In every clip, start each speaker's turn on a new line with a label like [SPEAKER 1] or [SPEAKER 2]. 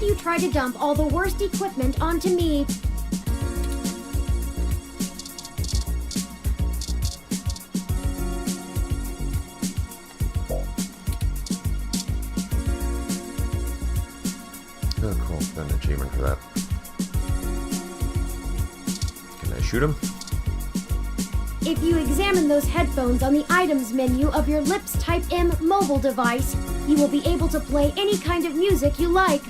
[SPEAKER 1] Instead, you try to dump all the worst equipment onto me.
[SPEAKER 2] Oh, cool. Got an achievement for that. Can I shoot him?
[SPEAKER 1] If you examine those headphones on the items menu of your Lips Type M mobile device, you will be able to play any kind of music you like.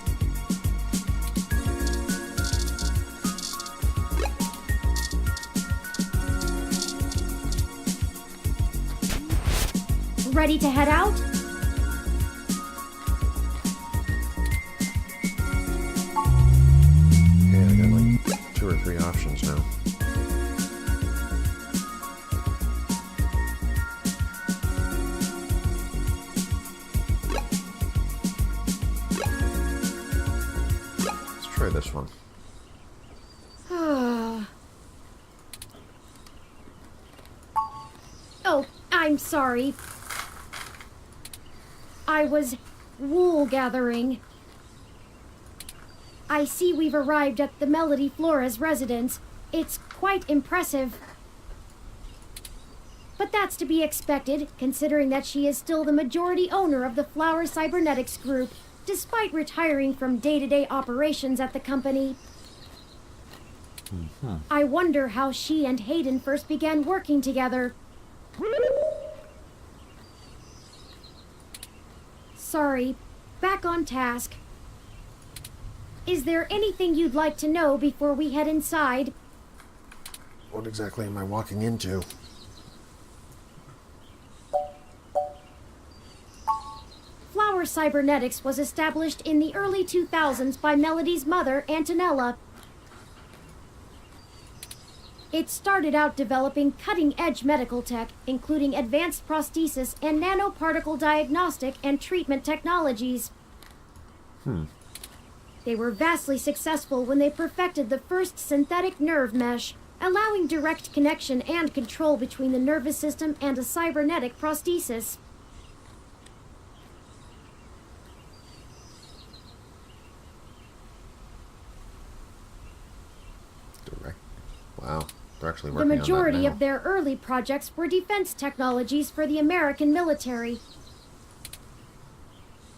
[SPEAKER 1] Ready to head out?
[SPEAKER 2] Yeah, I got like 2 or 3 options now. Let's try this one.
[SPEAKER 1] Oh, I'm sorry. I was wool gathering. I see we've arrived at the Melody Flores residence. It's quite impressive. But that's to be expected, considering that she is still the majority owner of the Flower Cybernetics Group, despite retiring from day-to-day operations at the company. I wonder how she and Hayden first began working together. Sorry, back on task. Is there anything you'd like to know before we head inside?
[SPEAKER 2] What exactly am I walking into?
[SPEAKER 1] Flower Cybernetics was established in the early 2000s by Melody's mother, Antonella. It started out developing cutting-edge medical tech, including advanced prosthesis and nanoparticle diagnostic and treatment technologies. They were vastly successful when they perfected the first synthetic nerve mesh, allowing direct connection and control between the nervous system and a cybernetic prosthesis.
[SPEAKER 2] Direct. Wow. They're actually
[SPEAKER 1] The
[SPEAKER 2] working
[SPEAKER 1] majority
[SPEAKER 2] on that now.
[SPEAKER 1] of their early projects were defense technologies for the American military,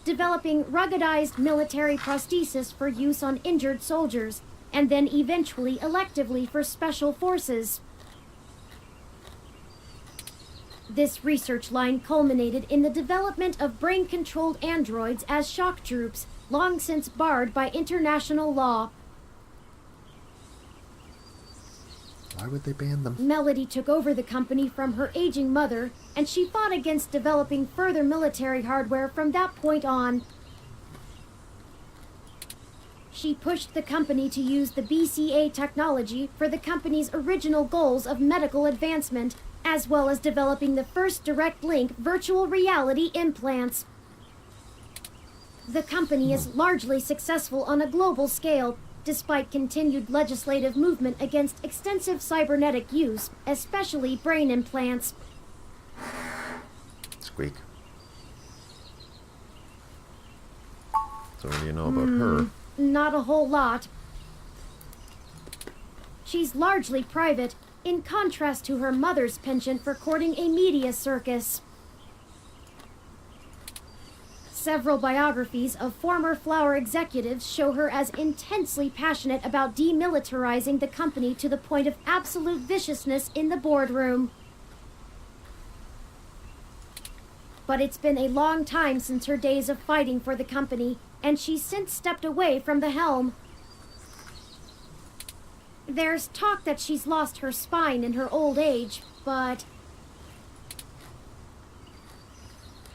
[SPEAKER 1] developing ruggedized military prosthesis for use on injured soldiers, and then eventually electively for special forces. This research line culminated in the development of brain-controlled androids as shock troops, long since barred by international law.
[SPEAKER 2] Why would they ban them?
[SPEAKER 1] Melody took over the company from her aging mother, and she fought against developing further military hardware from that point on. She pushed the company to use the BCA technology for the company's original goals of medical advancement, as well as developing the first direct link virtual reality implants. The company is largely successful on a global scale, despite continued legislative movement against extensive cybernetic use, especially brain implants.
[SPEAKER 2] Squeak. So what do you know about her?
[SPEAKER 1] Not a whole lot. She's largely private, in contrast to her mother's penchant for courting a media circus. Several biographies of former Flower executives show her as intensely passionate about demilitarizing the company to the point of absolute viciousness in the boardroom. But it's been a long time since her days of fighting for the company, and she's since stepped away from the helm. There's talk that she's lost her spine in her old age, but...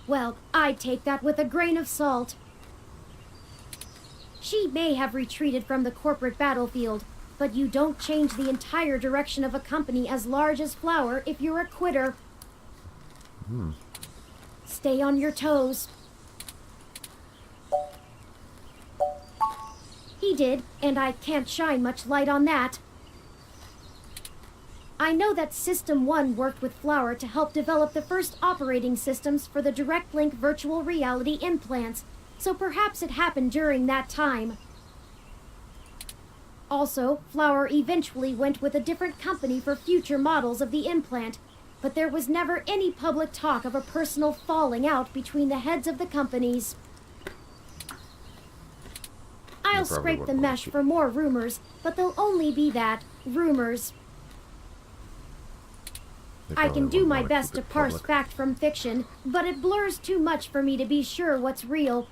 [SPEAKER 1] well, I'd take that with a grain of salt. She may have retreated from the corporate battlefield, but you don't change the entire direction of a company as large as Flower if you're a quitter. Stay on your toes. He did, and I can't shine much light on that. I know that System 1 worked with Flower to help develop the first operating systems for the direct link virtual reality implants, so perhaps it happened during that time. Also, Flower eventually went with a different company for future models of the implant, but there was never any public talk of a personal falling out between the heads of the companies. I'll scrape the mesh for more rumors, but they'll only be that, rumors. I can do my best to parse fact from fiction, but it blurs too much for me to be sure what's real.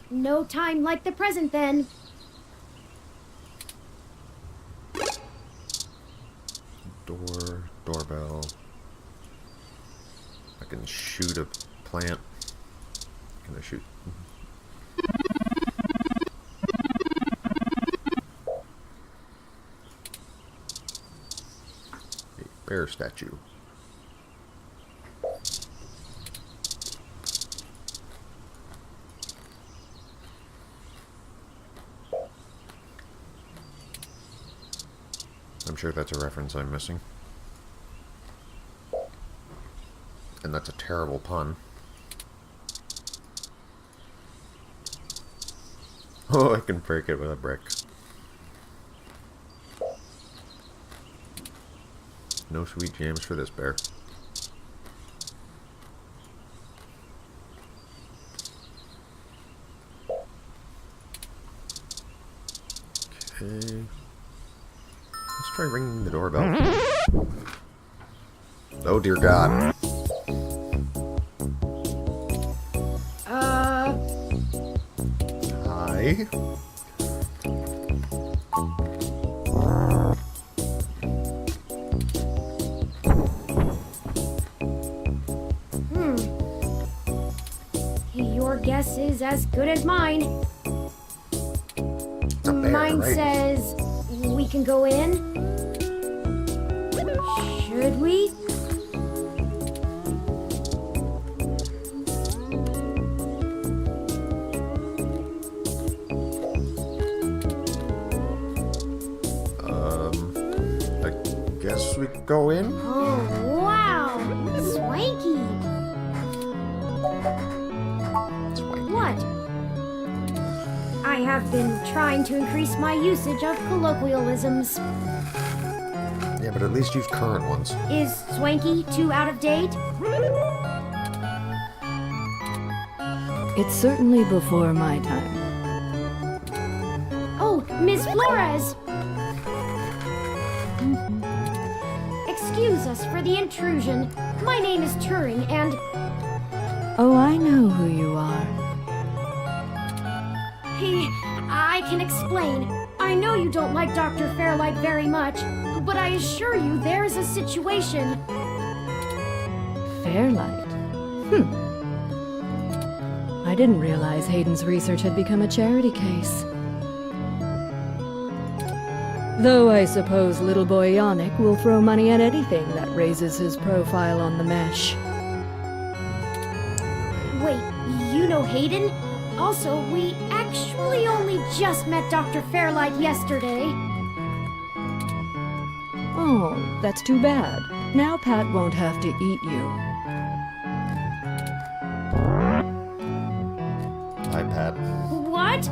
[SPEAKER 1] No time like the present, then.
[SPEAKER 2] Doorbell. I can shoot a plant. Can I shoot? A bear statue. I'm sure that's a reference I'm missing. And that's a terrible pun. Oh, I can break it with a brick. No sweet jams for this bear. Okay. Let's try ringing the doorbell. Oh dear God. Hi.
[SPEAKER 1] Your guess is as good as mine.
[SPEAKER 2] It's a bear,
[SPEAKER 1] Mine
[SPEAKER 2] right?
[SPEAKER 1] says we can go in. Should we?
[SPEAKER 2] I guess we could go in?
[SPEAKER 1] Oh, wow! Swanky! What? I have been trying to increase my usage of colloquialisms.
[SPEAKER 2] Yeah, but at least use current ones.
[SPEAKER 1] Is swanky too out of date?
[SPEAKER 3] It's certainly before my time.
[SPEAKER 1] Oh, Miss Flores! Excuse us for the intrusion. My name is Turing, and
[SPEAKER 3] Oh, I know who you are.
[SPEAKER 1] I can explain. I know you don't like Dr. Fairlight very much, but I assure you there's a situation.
[SPEAKER 3] Fairlight? I didn't realize Hayden's research had become a charity case. Though I suppose little boy Yannick will throw money at anything that raises his profile on the mesh.
[SPEAKER 1] Wait, you know Hayden? Also, we actually only just met Dr. Fairlight yesterday.
[SPEAKER 3] Oh, that's too bad. Now Pat won't have to eat you.
[SPEAKER 2] Hi, Pat.
[SPEAKER 1] What?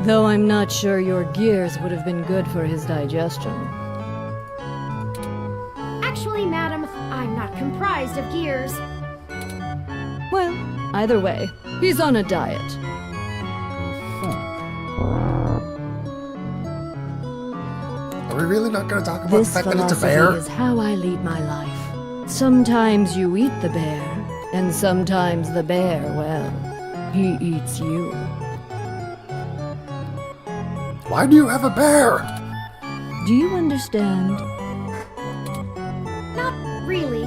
[SPEAKER 3] Though I'm not sure your gears would have been good for his digestion.
[SPEAKER 1] Actually, madam, I'm not comprised of gears.
[SPEAKER 3] Well, either way, he's on a diet.
[SPEAKER 2] Are we really not going to talk about
[SPEAKER 3] This
[SPEAKER 2] the fact that it's a
[SPEAKER 3] philosophy
[SPEAKER 2] bear?
[SPEAKER 3] is how I lead my life. Sometimes you eat the bear, and sometimes the bear, well, he eats you.
[SPEAKER 2] Why do you have a bear?
[SPEAKER 3] Do you understand?
[SPEAKER 1] Not really.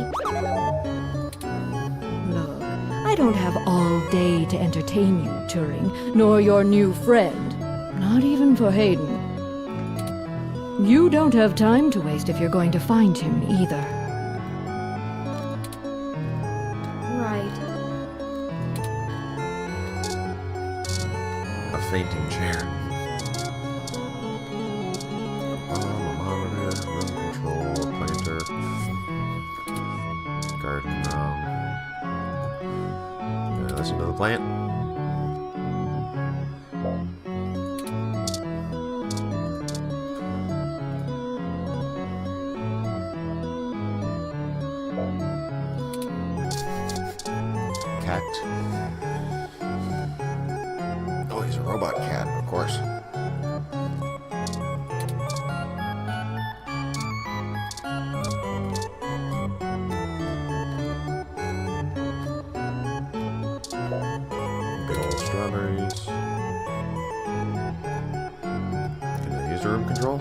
[SPEAKER 3] Look, I don't have all day to entertain you, Turing, nor your new friend. Not even for Hayden. You don't have time to waste if you're going to find him, either.
[SPEAKER 1] Right.
[SPEAKER 2] A fainting chair. A monitor, remote control, a planter, garden. Listen to the plant. cat. Oh, he's a robot cat, of course. Good old strawberries. Can I use the room control?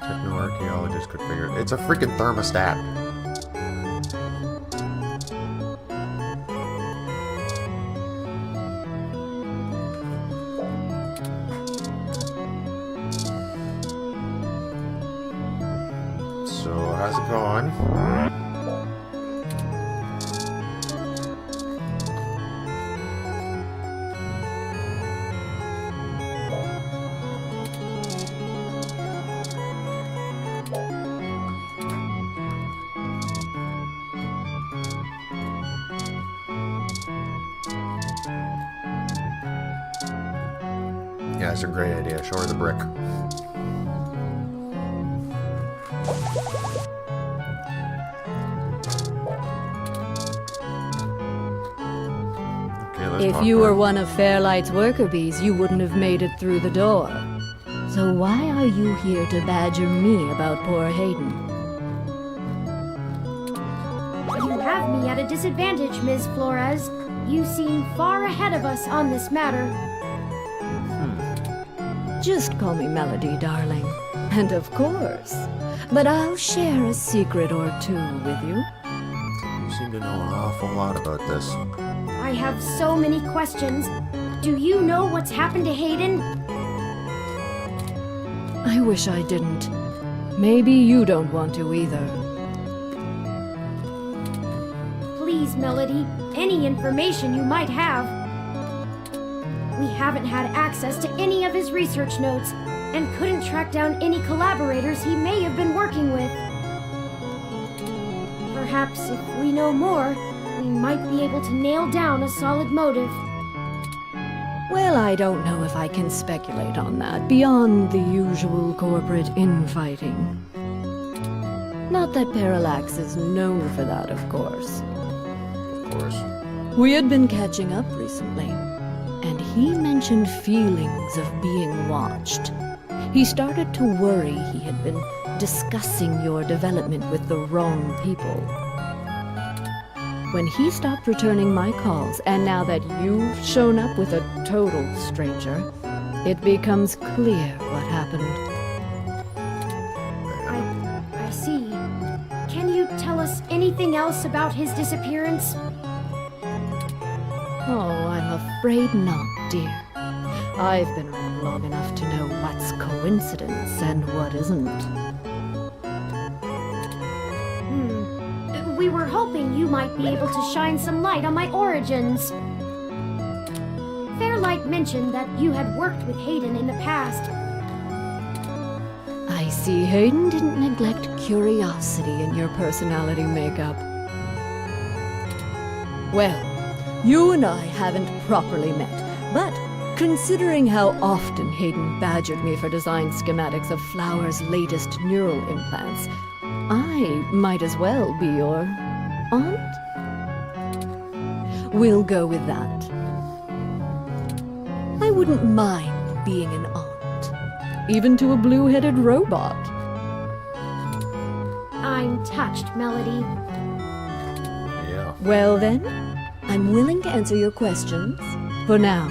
[SPEAKER 2] Techno-archaeologist could figure it. It's a freaking thermostat. So, how's it going? Yeah, that's a great idea. Show her the brick. Okay, let's
[SPEAKER 3] If
[SPEAKER 2] talk
[SPEAKER 3] you
[SPEAKER 2] to
[SPEAKER 3] were
[SPEAKER 2] her.
[SPEAKER 3] one of Fairlight's worker bees, you wouldn't have made it through the door. So why are you here to badger me about poor Hayden?
[SPEAKER 1] You have me at a disadvantage, Ms. Flores. You seem far ahead of us on this matter.
[SPEAKER 3] Just call me Melody, darling. And of course. But I'll share a secret or two with you.
[SPEAKER 2] You seem to know an awful lot about this.
[SPEAKER 1] I have so many questions. Do you know what's happened to Hayden?
[SPEAKER 3] I wish I didn't. Maybe you don't want to either.
[SPEAKER 1] Please, Melody, any information you might have. We haven't had access to any of his research notes and couldn't track down any collaborators he may have been working with. Perhaps if we know more, we might be able to nail down a solid motive.
[SPEAKER 3] Well, I don't know if I can speculate on that beyond the usual corporate infighting. Not that Parallax is known for that, of course.
[SPEAKER 2] Of course.
[SPEAKER 3] We had been catching up recently, and he mentioned feelings of being watched. He started to worry he had been discussing your development with the wrong people. When he stopped returning my calls, and now that you've shown up with a total stranger, it becomes clear what happened.
[SPEAKER 1] I see. Can you tell us anything else about his disappearance?
[SPEAKER 3] Oh, I'm afraid not, dear. I've been around long enough to know what's coincidence and what isn't.
[SPEAKER 1] We were hoping you might be able to shine some light on my origins. Fairlight mentioned that you had worked with Hayden in the past.
[SPEAKER 3] I see Hayden didn't neglect curiosity in your personality makeup. Well, you and I haven't properly met, but considering how often Hayden badgered me for design schematics of Flower's latest neural implants, I might as well be your aunt? We'll go with that. I wouldn't mind being an aunt, even to a blue-headed robot.
[SPEAKER 1] I'm touched, Melody.
[SPEAKER 2] Yeah.
[SPEAKER 3] Well then, I'm willing to answer your questions, for now.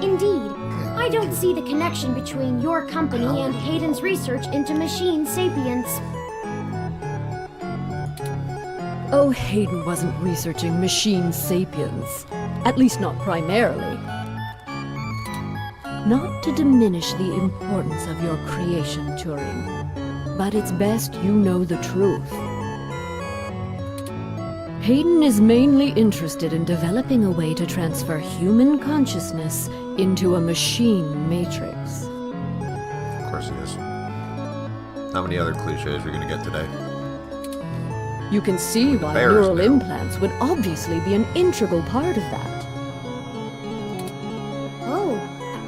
[SPEAKER 1] Indeed, I don't see the connection between your company and Hayden's research into machine sapience.
[SPEAKER 3] Oh, Hayden wasn't researching machine sapiens. At least not primarily. Not to diminish the importance of your creation, Turing, but it's best you know the truth. Hayden is mainly interested in developing a way to transfer human consciousness into a machine matrix.
[SPEAKER 2] Of course he is. How many other cliches are we going to get today?
[SPEAKER 3] You can see why
[SPEAKER 2] Bears
[SPEAKER 3] neural
[SPEAKER 2] now.
[SPEAKER 3] implants would obviously be an integral part of that.
[SPEAKER 1] Oh,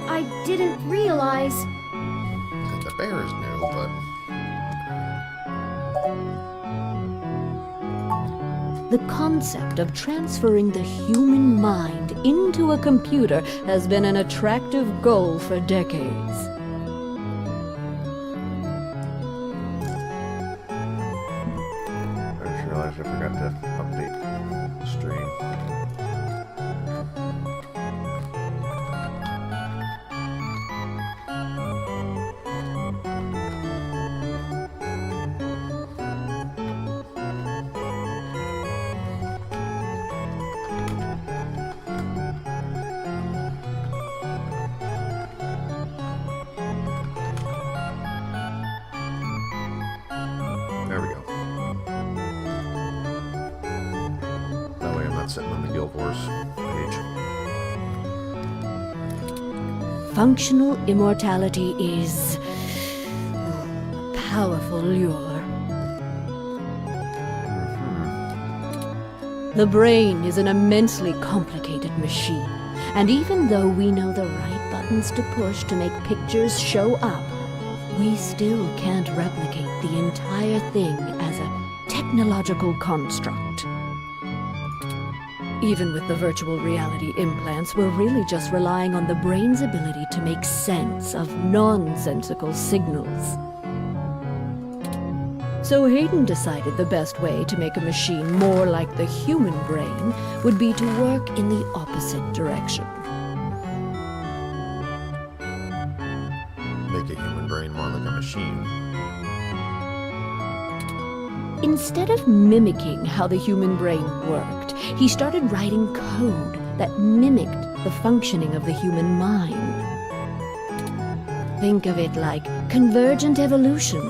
[SPEAKER 1] I didn't realize.
[SPEAKER 2] That the bear is new, but...
[SPEAKER 3] The concept of transferring the human mind into a computer has been an attractive goal for decades.
[SPEAKER 2] I just realized I forgot to update the stream. There we go. That way I'm not sitting on the Guild Wars page.
[SPEAKER 3] Functional immortality is a powerful lure. The brain is an immensely complicated machine, and even though we know the right buttons to push to make pictures show up, we still can't replicate the entire thing as a technological construct. Even with the virtual reality implants, we're really just relying on the brain's ability to make sense of nonsensical signals. So Hayden decided the best way to make a machine more like the human brain would be to work in the opposite direction.
[SPEAKER 2] Make a human brain more like a machine.
[SPEAKER 3] Instead of mimicking how the human brain worked, he started writing code that mimicked the functioning of the human mind. Think of it like convergent evolution.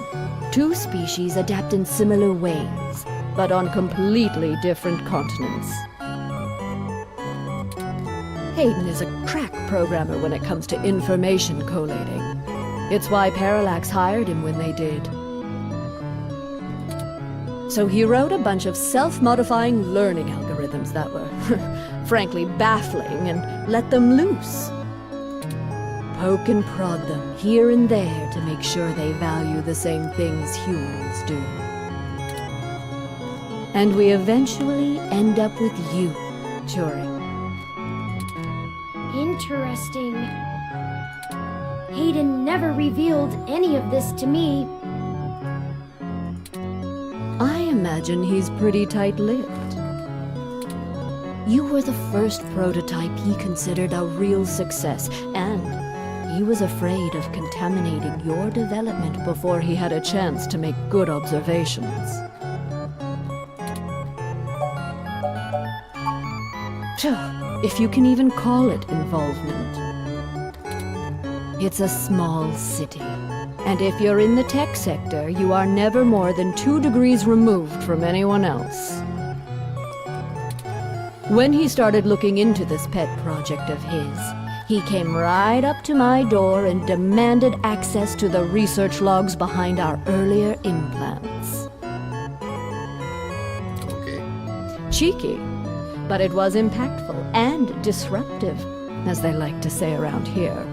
[SPEAKER 3] Two species adapt in similar ways, but on completely different continents. Hayden is a crack programmer when it comes to information collating. It's why Parallax hired him when they did. So he wrote a bunch of self-modifying learning algorithms that were, frankly, baffling and let them loose. Poke and prod them here and there to make sure they value the same things humans do. And we eventually end up with you, Turing.
[SPEAKER 1] Interesting. Hayden never revealed any of this to me.
[SPEAKER 3] I imagine he's pretty tight-lipped. You were the first prototype he considered a real success, and he was afraid of contaminating your development before he had a chance to make good observations. Phew, if you can even call it involvement. It's a small city, and if you're in the tech sector, you are never more than 2 degrees removed from anyone else. When he started looking into this pet project of his, he came right up to my door and demanded access to the research logs behind our earlier implants.
[SPEAKER 2] Okay.
[SPEAKER 3] Cheeky, but it was impactful and disruptive, as they like to say around here.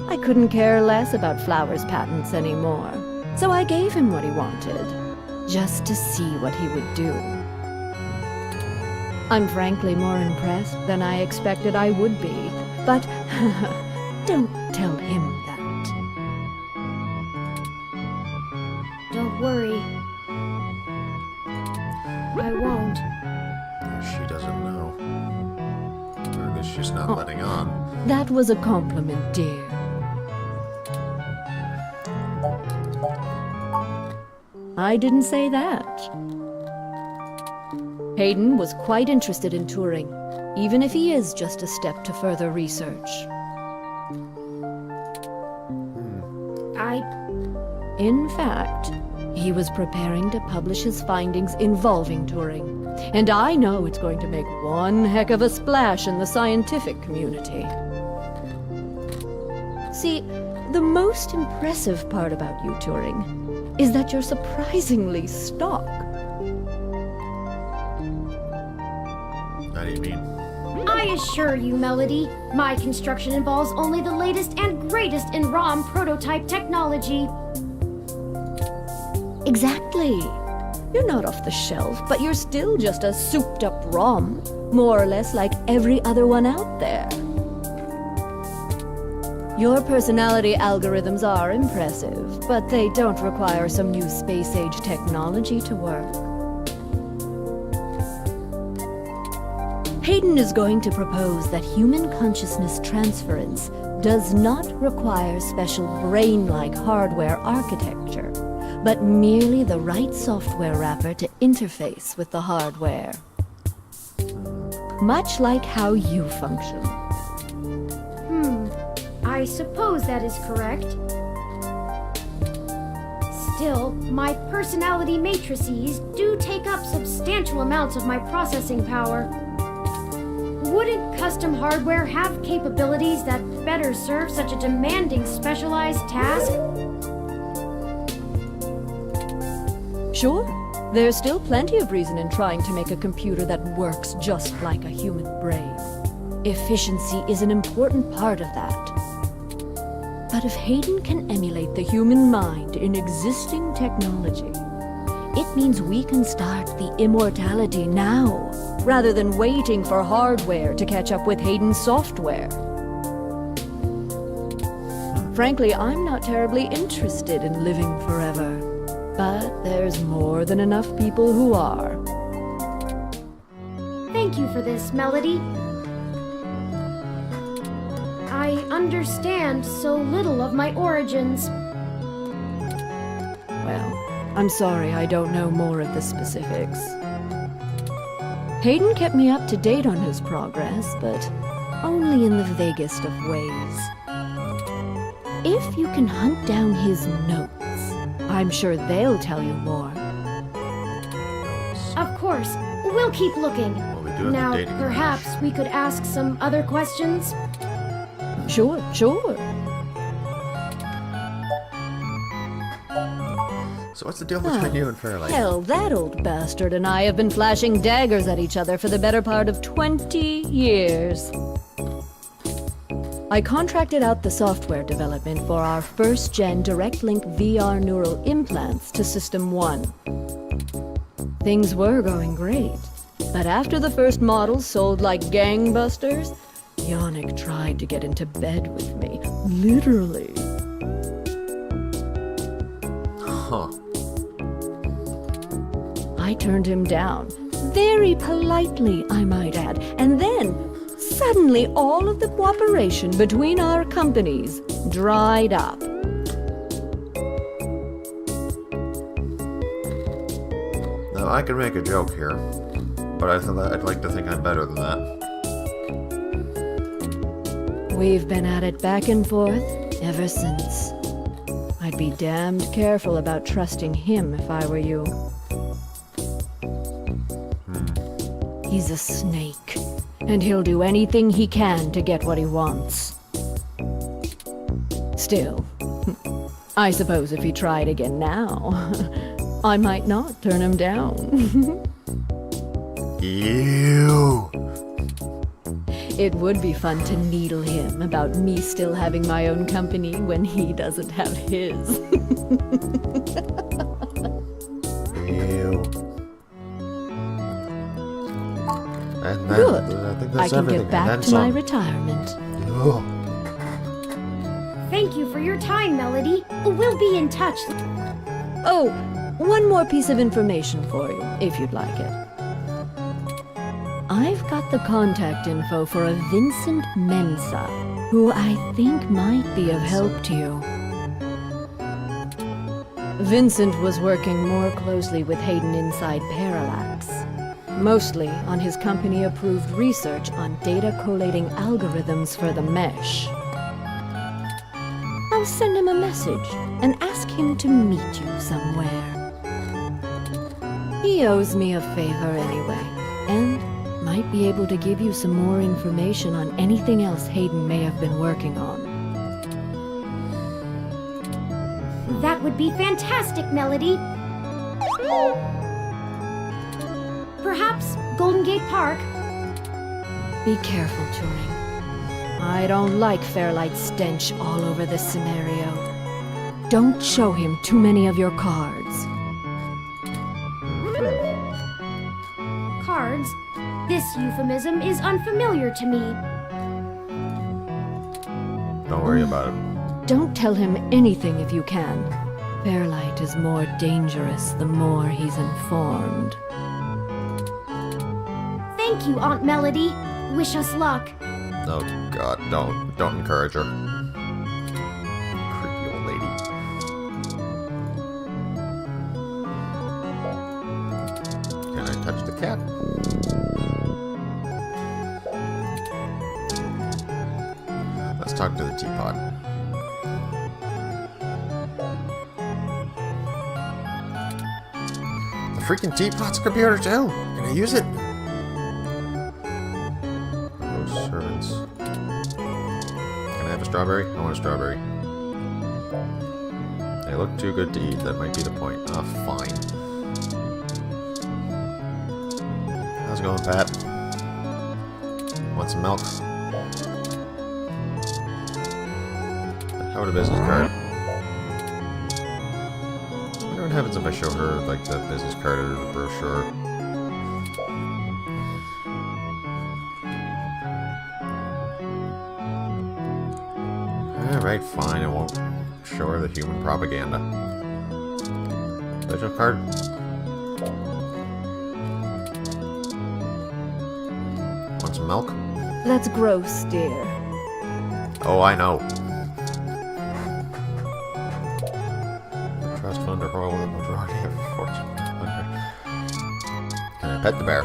[SPEAKER 3] I couldn't care less about Flowers' patents anymore, so I gave him what he wanted, just to see what he would do. I'm frankly more impressed than I expected I would be, but don't tell him that.
[SPEAKER 1] Don't worry. I won't.
[SPEAKER 2] She doesn't know. Or at least she's not letting on.
[SPEAKER 3] That was a compliment, dear. I didn't say that. Hayden was quite interested in Turing, even if he is just a step to further research. In fact, he was preparing to publish his findings involving Turing, and I know it's going to make one heck of a splash in the scientific community. See, the most impressive part about you, Turing, is that you're surprisingly stock.
[SPEAKER 2] How do you mean?
[SPEAKER 1] I assure you, Melody, my construction involves only the latest and greatest in ROM prototype technology.
[SPEAKER 3] Exactly. You're not off the shelf, but you're still just a souped-up ROM, more or less like every other one out there. Your personality algorithms are impressive, but they don't require some new space-age technology to work. Hayden is going to propose that human consciousness transference does not require special brain-like hardware architecture, but merely the right software wrapper to interface with the hardware. Much like how you function.
[SPEAKER 1] I suppose that is correct. Still, my personality matrices do take up substantial amounts of my processing power. Wouldn't custom hardware have capabilities that better serve such a demanding specialized task?
[SPEAKER 3] Sure, there's still plenty of reason in trying to make a computer that works just like a human brain. Efficiency is an important part of that. But if Hayden can emulate the human mind in existing technology, it means we can start the immortality now, rather than waiting for hardware to catch up with Hayden's software. Frankly, I'm not terribly interested in living forever, but there's more than enough people who are.
[SPEAKER 1] Thank you for this, Melody. I understand so little of my origins.
[SPEAKER 3] Well, I'm sorry I don't know more of the specifics. Hayden kept me up to date on his progress, but only in the vaguest of ways. If you can hunt down his notes, I'm sure they'll tell you more.
[SPEAKER 1] Of course, we'll keep looking.
[SPEAKER 2] Well, we do have
[SPEAKER 1] Now,
[SPEAKER 2] the dating
[SPEAKER 1] perhaps
[SPEAKER 2] crash.
[SPEAKER 1] we could ask some other questions?
[SPEAKER 3] Sure.
[SPEAKER 2] So what's the deal between you and Fairlight?
[SPEAKER 3] Hell, that old bastard and I have been flashing daggers at each other for the better part of 20 years. I contracted out the software development for our first-gen direct-link VR neural implants to System 1. Things were going great, but after the first models sold like gangbusters, Yannick tried to get into bed with me, literally.
[SPEAKER 2] Huh.
[SPEAKER 3] I turned him down, very politely, I might add, and then suddenly all of the cooperation between our companies dried up.
[SPEAKER 2] Now, I can make a joke here, but I'd like to think I'm better than that.
[SPEAKER 3] We've been at it back and forth ever since. I'd be damned careful about trusting him if I were you. He's a snake, and he'll do anything he can to get what he wants. Still, I suppose if he tried again now, I might not turn him down.
[SPEAKER 2] Ew!
[SPEAKER 3] It would be fun to needle him about me still having my own company when he doesn't have his.
[SPEAKER 2] Ew. And then,
[SPEAKER 3] Good.
[SPEAKER 2] I think
[SPEAKER 3] I
[SPEAKER 2] that's
[SPEAKER 3] can
[SPEAKER 2] everything.
[SPEAKER 3] get back
[SPEAKER 2] and
[SPEAKER 3] to
[SPEAKER 2] then
[SPEAKER 3] my
[SPEAKER 2] some.
[SPEAKER 3] retirement.
[SPEAKER 2] Ugh.
[SPEAKER 1] Thank you for your time, Melody. We'll be in touch.
[SPEAKER 3] Oh, one more piece of information for you, if you'd like it. I've got the contact info for a Vincent Mensa, who I think might be of help to you. Vincent was working more closely with Hayden inside Parallax, mostly on his company-approved research on data collating algorithms for the mesh. I'll send him a message and ask him to meet you somewhere. He owes me a favor anyway, and might be able to give you some more information on anything else Hayden may have been working on.
[SPEAKER 1] That would be fantastic, Melody. Perhaps Golden Gate Park?
[SPEAKER 3] Be careful, Turing. I don't like Fairlight's stench all over this scenario. Don't show him too many of your cards.
[SPEAKER 1] Cards? This euphemism is unfamiliar to me.
[SPEAKER 2] Don't worry about it.
[SPEAKER 3] Don't tell him anything if you can. Fairlight is more dangerous the more he's informed.
[SPEAKER 1] Thank you, Aunt Melody. Wish us luck.
[SPEAKER 2] Oh God, don't encourage her. Creepy old lady. Can I touch the cat? Let's talk to the teapot. The freaking teapot's a computer too. Can I use it? Those servants. Can I have a strawberry? I want a strawberry. They look too good to eat. That might be the point. Ah, fine. How's it going, Pat? Want some milk? How about a business card? I wonder what happens if I show her, like, the business card or the brochure. Alright, fine. I won't show her the human propaganda. Business card? Want some milk?
[SPEAKER 3] That's gross, dear.
[SPEAKER 2] Oh, I know. Trust fund or hold the majority of fortune. Okay. Can I pet the bear?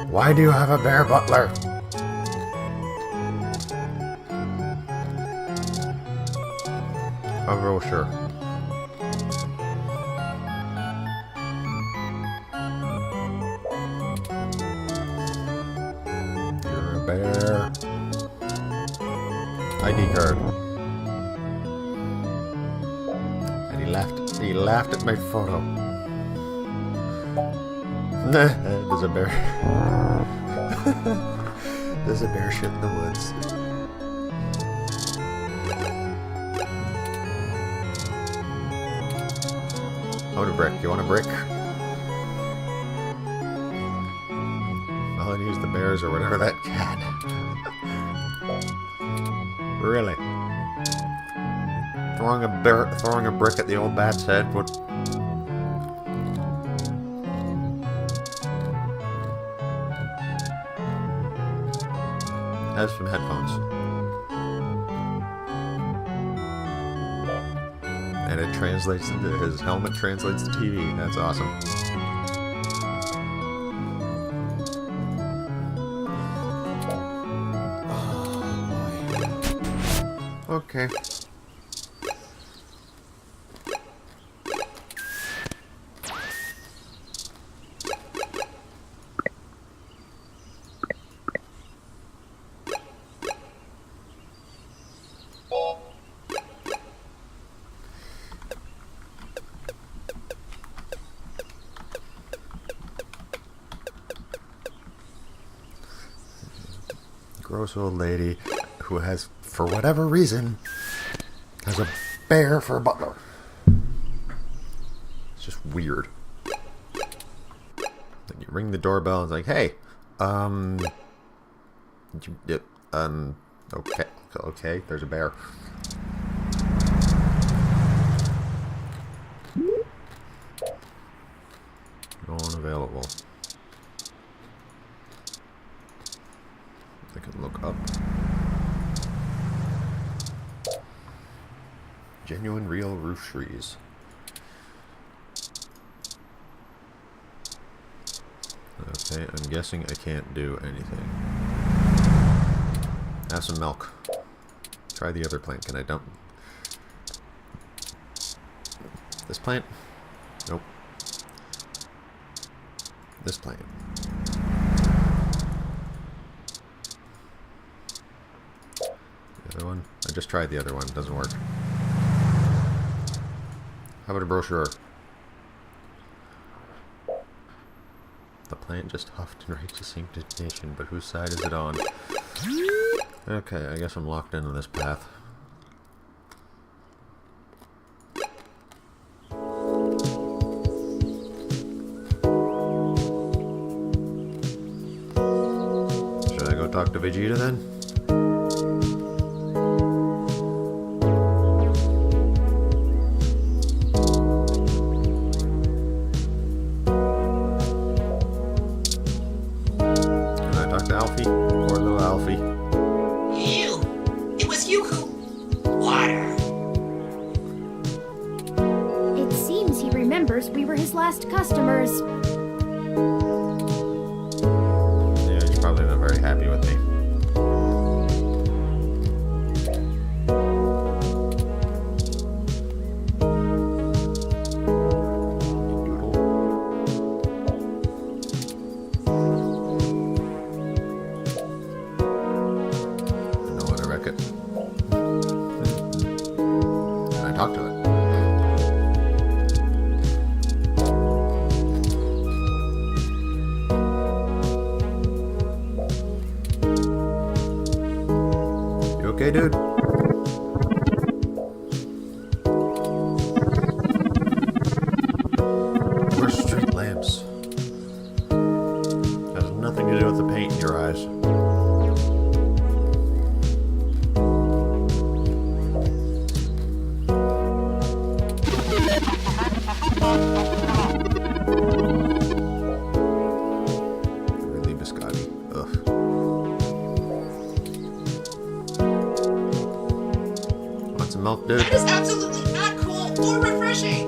[SPEAKER 2] Why do you have a bear butler? A brochure. You're a bear. ID card. And he laughed at my photo. There's a bear. There's a bear shit in the woods. I want a brick. You want a brick? I'll use the bears or whatever that cat. Really? Throwing a brick at the old bat's head would. Has some headphones. And it translates into his helmet translates to TV. That's awesome. Oh, boy. Okay. Gross old lady who has, for whatever reason, has a bear for a butler. It's just weird. Then you ring the doorbell and it's like, hey, okay, there's a bear. No one available. I can look up. Genuine real roof trees. Okay, I'm guessing I can't do anything. Have some milk. Try the other plant. Can I dump this plant? Nope. This plant. The other one? I just tried the other one. Doesn't work. How about a brochure? The plant just huffed in righteous indignation, but whose side is it on? Okay, I guess I'm locked into this path. Should I go talk to Vegeta then?
[SPEAKER 1] We were his last customers.
[SPEAKER 2] Yeah, he's probably not very happy with me. I know how to wreck it. Can I talk to it? Okay, dude. Where's street lamps? Has nothing to do with the paint in your eyes. Really biscotti. Ugh. Milk, dude.
[SPEAKER 4] That is absolutely not cool or refreshing.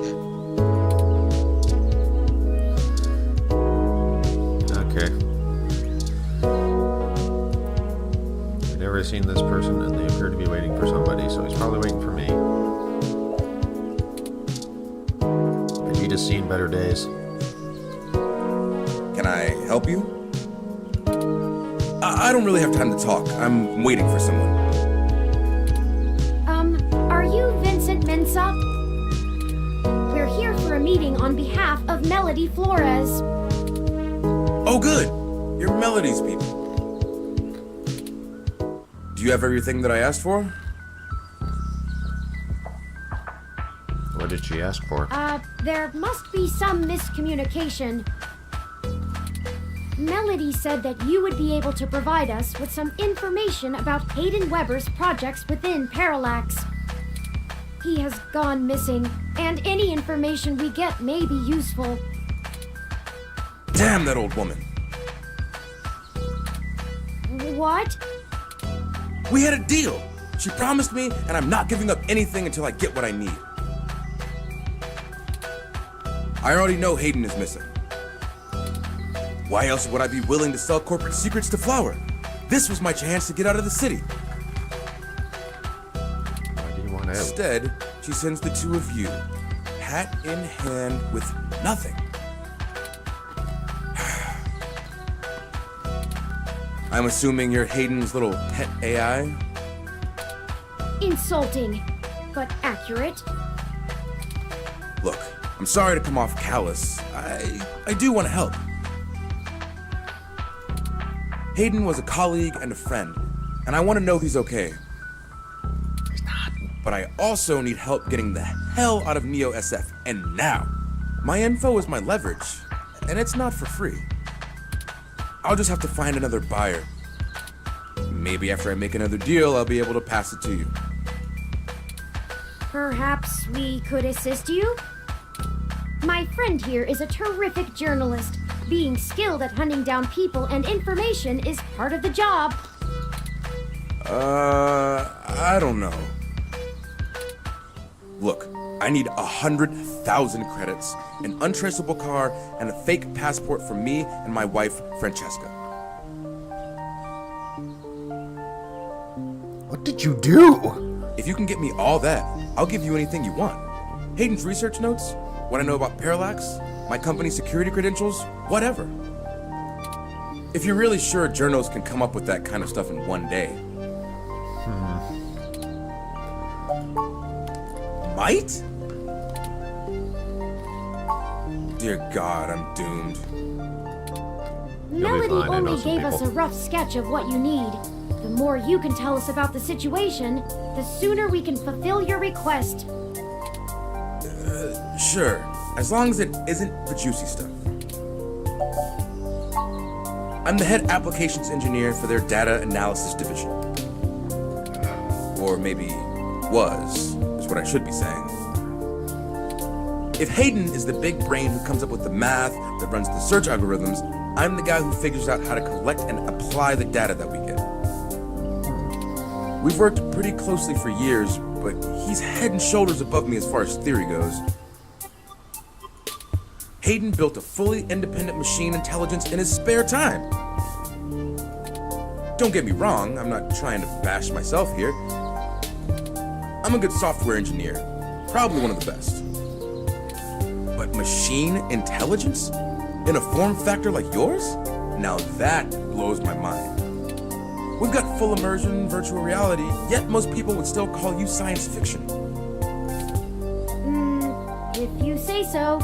[SPEAKER 2] Okay. I've never seen this person, and they appear to be waiting for somebody, so he's probably waiting for me. Vegeta's seen better days.
[SPEAKER 5] Can I help you? I don't really have time to talk. I'm waiting for someone.
[SPEAKER 1] Are you Vincent Mensah? We're here for a meeting on behalf of Melody Flores.
[SPEAKER 5] Oh, good. You're Melody's people. Do you have everything that I asked for?
[SPEAKER 2] What did she ask for?
[SPEAKER 1] There must be some miscommunication. Melody said that you would be able to provide us with some information about Hayden Weber's projects within Parallax. He has gone missing, and any information we get may be useful.
[SPEAKER 5] Damn that old woman.
[SPEAKER 1] What?
[SPEAKER 5] We had a deal. She promised me, and I'm not giving up anything until I get what I need. I already know Hayden is missing. Why else would I be willing to sell corporate secrets to Flower? This was my chance to get out of the city.
[SPEAKER 2] Why do you want out?
[SPEAKER 5] Instead, she sends the two of you, hat in hand with nothing. I'm assuming you're Hayden's little pet AI?
[SPEAKER 1] Insulting, but accurate.
[SPEAKER 5] Look, I'm sorry to come off callous. I do want to help. Hayden was a colleague and a friend, and I want to know he's okay. He's not. But I also need help getting the hell out of Neo SF, and now. My info is my leverage, and it's not for free. I'll just have to find another buyer. Maybe after I make another deal, I'll be able to pass it to you.
[SPEAKER 1] Perhaps we could assist you? My friend here is a terrific journalist. Being skilled at hunting down people and information is part of the job.
[SPEAKER 5] I don't know. Look, I need 100,000 credits, an untraceable car, and a fake passport for me and my wife, Francesca.
[SPEAKER 2] What did you do?
[SPEAKER 5] If you can get me all that, I'll give you anything you want. Hayden's research notes, what I know about Parallax, my company's security credentials, whatever. If you're really sure journals can come up with that kind of stuff in one day. Might? Dear God, I'm doomed.
[SPEAKER 1] Melody
[SPEAKER 2] fine. I know
[SPEAKER 1] only
[SPEAKER 2] some
[SPEAKER 1] gave us
[SPEAKER 2] people.
[SPEAKER 1] a rough sketch of what you need. The more you can tell us about the situation, the sooner we can fulfill your request.
[SPEAKER 5] Sure, as long as it isn't the juicy stuff. I'm the head applications engineer for their data analysis division. Or maybe was, is what I should be saying. If Hayden is the big brain who comes up with the math that runs the search algorithms, I'm the guy who figures out how to collect and apply the data that we get. We've worked pretty closely for years, but he's head and shoulders above me as far as theory goes. Hayden built a fully independent machine intelligence in his spare time. Don't get me wrong, I'm not trying to bash myself here. I'm a good software engineer, probably one of the best. But machine intelligence? In a form factor like yours? Now that blows my mind. We've got full immersion, virtual reality, yet most people would still call you science fiction.
[SPEAKER 1] If you say so.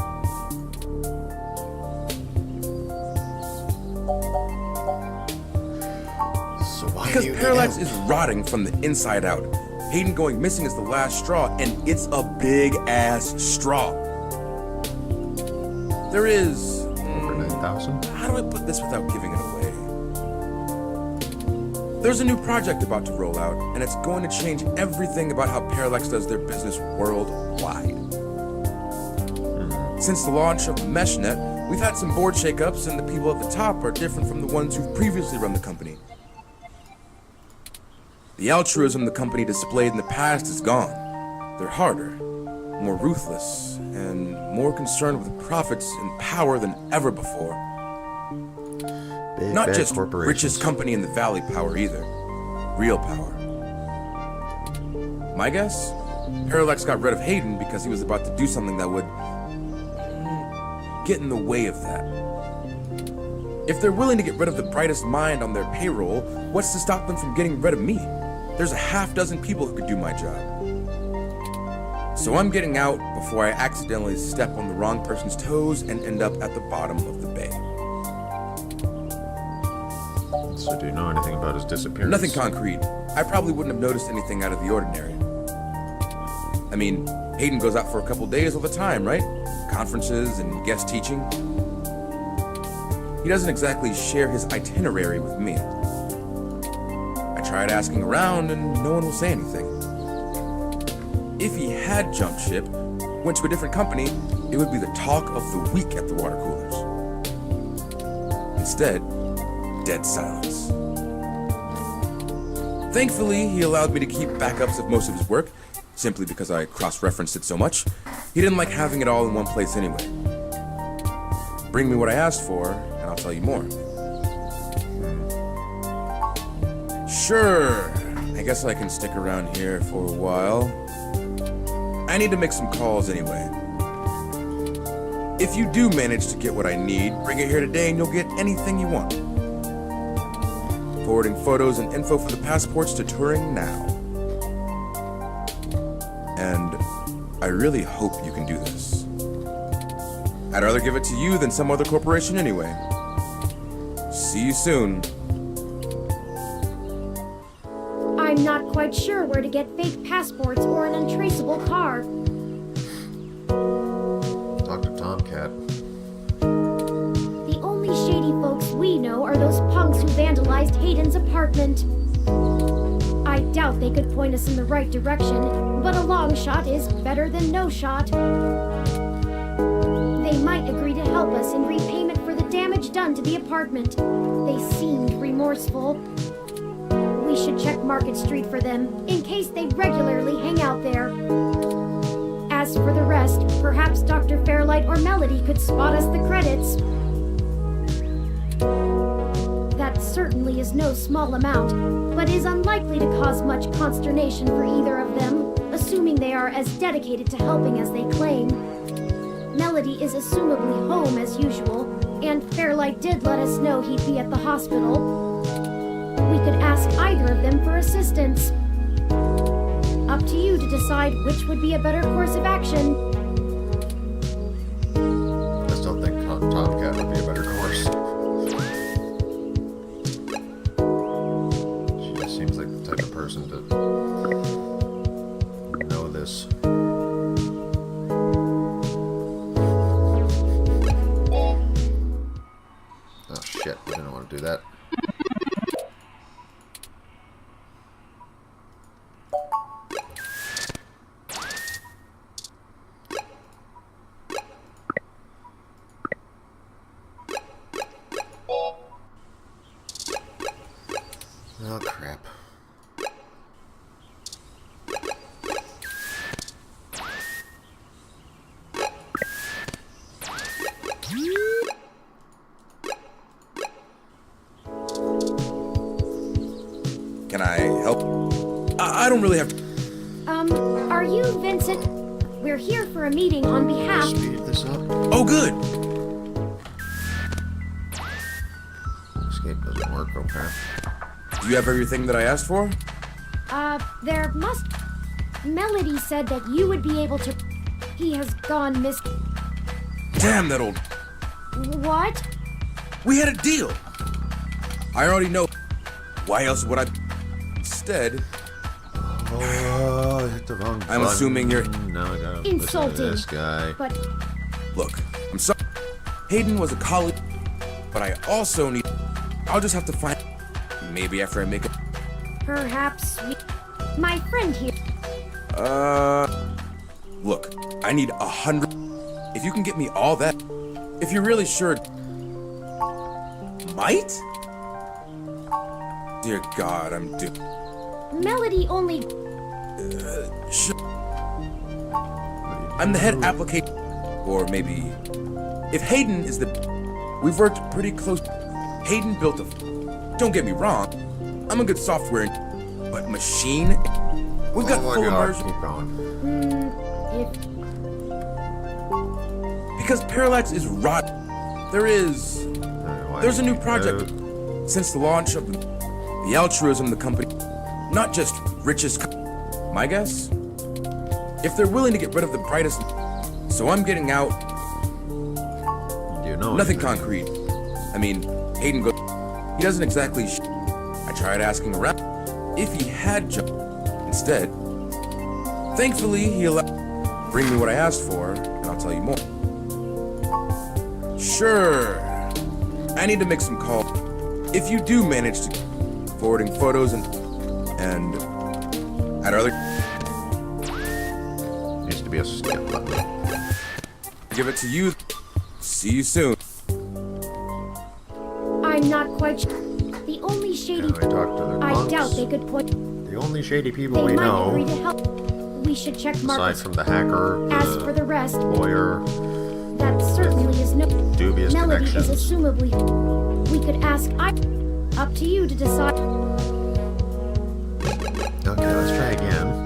[SPEAKER 2] So why
[SPEAKER 5] Because
[SPEAKER 2] do you need
[SPEAKER 5] Parallax
[SPEAKER 2] help?
[SPEAKER 5] is rotting from the inside out. Hayden going missing is the last straw, and it's a big-ass straw. There is...
[SPEAKER 2] Over 9,000?
[SPEAKER 5] How do I put this without giving it away? There's a new project about to roll out, and it's going to change everything about how Parallax does their business worldwide. Since the launch of MeshNet, we've had some board shakeups, and the people at the top are different from the ones who've previously run the company. The altruism the company displayed in the past is gone. They're harder, more ruthless, and more concerned with profits and power than ever before.
[SPEAKER 2] Big
[SPEAKER 5] Not
[SPEAKER 2] bad
[SPEAKER 5] just
[SPEAKER 2] corporations.
[SPEAKER 5] richest company in the valley power either. Real power. My guess? Parallax got rid of Hayden because he was about to do something that would get in the way of that. If they're willing to get rid of the brightest mind on their payroll, what's to stop them from getting rid of me? There's a half dozen people who could do my job. So I'm getting out before I accidentally step on the wrong person's toes and end up at the bottom of the bay.
[SPEAKER 2] So do you know anything about his disappearance?
[SPEAKER 5] Nothing concrete. I probably wouldn't have noticed anything out of the ordinary. I mean, Hayden goes out for a couple days all the time, right? Conferences and guest teaching. He doesn't exactly share his itinerary with me. I tried asking around and no one will say anything. If he had jumped ship, went to a different company, it would be the talk of the week at the water coolers. Instead, dead silence. Thankfully, he allowed me to keep backups of most of his work, simply because I cross-referenced it so much. He didn't like having it all in one place anyway. Bring me what I asked for, and I'll tell you more. Sure, I guess I can stick around here for a while. I need to make some calls anyway. If you do manage to get what I need, bring it here today and you'll get anything you want. Forwarding photos and info for the passports to Turing now. And I really hope you can do this. I'd rather give it to you than some other corporation anyway. See you soon.
[SPEAKER 1] I'm not quite sure where to get fake passports or an untraceable car.
[SPEAKER 2] Dr. Tomcat.
[SPEAKER 1] The only shady folks we know are those punks who vandalized Hayden's apartment. I doubt they could point us in the right direction, but a long shot is better than no shot. They might agree to help us in repayment for the damage done to the apartment. They seemed remorseful. We should check Market Street for them, in case they regularly hang out there. As for the rest, perhaps Dr. Fairlight or Melody could spot us the credits. That certainly is no small amount, but is unlikely to cause much consternation for either of them, assuming they are as dedicated to helping as they claim. Melody is assumably home as usual, and Fairlight did let us know he'd be at the hospital. We could ask either of them for assistance. Up to you to decide which would be a better course of action.
[SPEAKER 2] I still think Tomcat would be a better course. shit. I didn't want to do that. Oh, crap.
[SPEAKER 5] Can I help? I don't really have to.
[SPEAKER 1] Are you Vincent? We're here for a meeting on behalf...
[SPEAKER 2] Speed this up.
[SPEAKER 5] Oh, good.
[SPEAKER 2] Escape doesn't work, okay.
[SPEAKER 5] Do you have everything that I asked for?
[SPEAKER 1] There must... Melody said that you would be able to... He has gone miss...
[SPEAKER 5] Damn that old.
[SPEAKER 1] What?
[SPEAKER 5] We had a deal. I already know. Why else would I? Instead,
[SPEAKER 2] Oh, I hit the wrong button.
[SPEAKER 5] I'm assuming you're.
[SPEAKER 2] No, I gotta
[SPEAKER 1] Insulting.
[SPEAKER 2] listen to this guy.
[SPEAKER 1] But
[SPEAKER 5] Look, I'm sorry. Hayden was a colleague, but I also need. I'll just have to find. Maybe after I make it.
[SPEAKER 1] perhaps we... My friend here...
[SPEAKER 5] Look, I need 100. If you can get me all that, if you're really sure. Might? Dear God, I'm doomed.
[SPEAKER 1] Melody only...
[SPEAKER 5] I'm the head applicator, or maybe if Hayden is the. We've worked pretty close. Hayden built a. Don't get me wrong, I'm a good software, but machine. We've got
[SPEAKER 2] Oh my
[SPEAKER 5] full
[SPEAKER 2] God,
[SPEAKER 5] immersion
[SPEAKER 2] keep going.
[SPEAKER 1] If...
[SPEAKER 5] because Parallax is rot. There's a new project since the launch of the altruism of the company, not just richest. My guess, if they're willing to get rid of the brightest, so I'm getting out.
[SPEAKER 2] Do you know
[SPEAKER 5] Nothing
[SPEAKER 2] anything?
[SPEAKER 5] concrete. I mean, Hayden goes. He doesn't exactly. I tried asking around if he had jumped instead. Thankfully, he allowed. Bring me what I asked for, and I'll tell you more. Sure. I need to make some calls. If you do manage to forwarding photos and at other.
[SPEAKER 2] Needs to be a skip button.
[SPEAKER 5] Give it to you. See you soon.
[SPEAKER 1] I'm not quite sure. The only shady...
[SPEAKER 2] Can we talk to the
[SPEAKER 1] I
[SPEAKER 2] monks?
[SPEAKER 1] doubt they could point...
[SPEAKER 2] The only shady people
[SPEAKER 1] They
[SPEAKER 2] we
[SPEAKER 1] might agree
[SPEAKER 2] know,
[SPEAKER 1] to help. We should check
[SPEAKER 2] aside
[SPEAKER 1] Marcus.
[SPEAKER 2] from the hacker,
[SPEAKER 1] As for the rest,
[SPEAKER 2] lawyer,
[SPEAKER 1] that certainly is no...
[SPEAKER 2] dubious
[SPEAKER 1] Melody is
[SPEAKER 2] connections.
[SPEAKER 1] assumably... We could ask... Up to you to decide.
[SPEAKER 2] Okay, let's try again.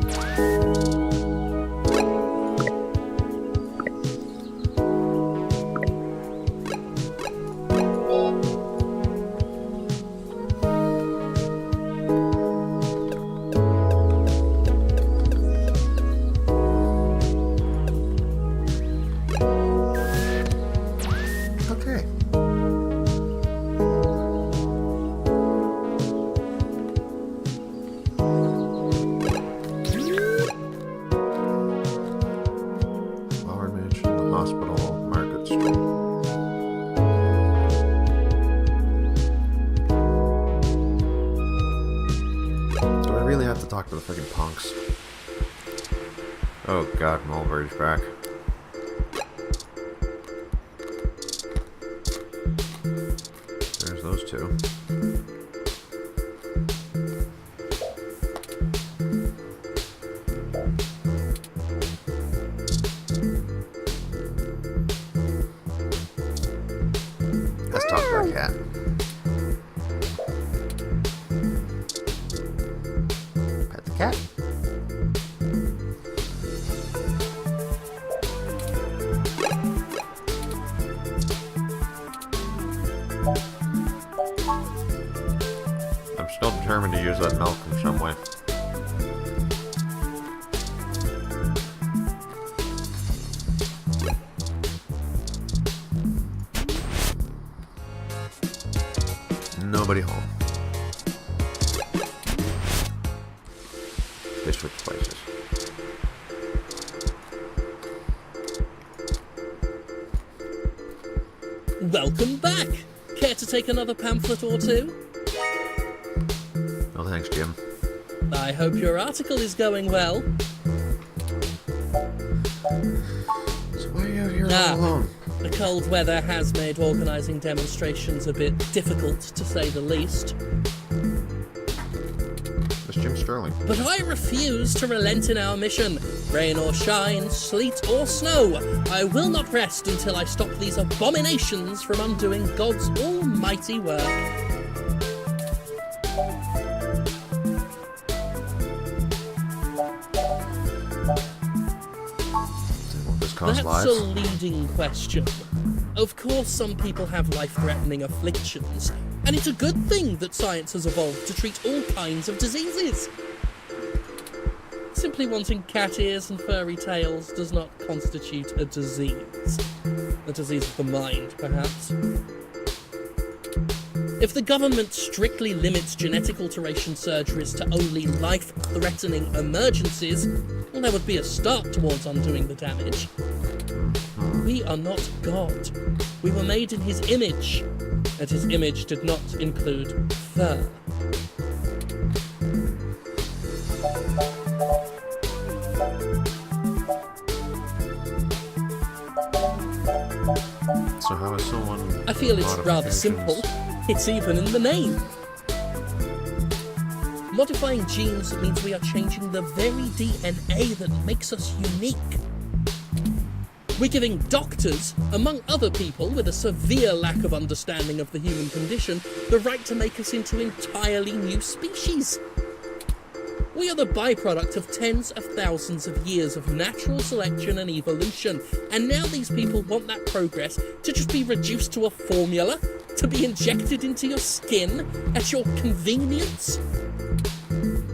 [SPEAKER 2] Okay. Flower Mansion, the hospital, Market Street. Do I really have to talk to the freaking punks? Oh God, Mulberry's back. There's those two. Let's talk to our cat. Pet the cat. I'm still determined to use that milk in some way. Nobody home. They switch places.
[SPEAKER 6] Welcome back. Care to take another pamphlet or two?
[SPEAKER 2] No thanks, Jim.
[SPEAKER 6] I hope your article is going well.
[SPEAKER 2] So why are you out here all alone?
[SPEAKER 6] The cold weather has made organising demonstrations a bit difficult, to say the least.
[SPEAKER 2] It's Jim Sterling.
[SPEAKER 6] But I refuse to relent in our mission. Rain or shine, sleet or snow, I will not rest until I stop these abominations from undoing God's almighty work.
[SPEAKER 2] This costs
[SPEAKER 6] That's
[SPEAKER 2] lives.
[SPEAKER 6] a leading question. Of course, some people have life-threatening afflictions, and it's a good thing that science has evolved to treat all kinds of diseases. Simply wanting cat ears and furry tails does not constitute a disease. A disease of the mind, perhaps. If the government strictly limits genetic alteration surgeries to only life-threatening emergencies, well, there would be a start towards undoing the damage. We are not God. We were made in his image, and his image did not include fur.
[SPEAKER 2] So how is someone...
[SPEAKER 6] I feel it's rather simple. It's even in the name. Modifying genes means we are changing the very DNA that makes us unique. We're giving doctors, among other people with a severe lack of understanding of the human condition, the right to make us into entirely new species. We are the byproduct of tens of thousands of years of natural selection and evolution, and now these people want that progress to just be reduced to a formula, to be injected into your skin at your convenience?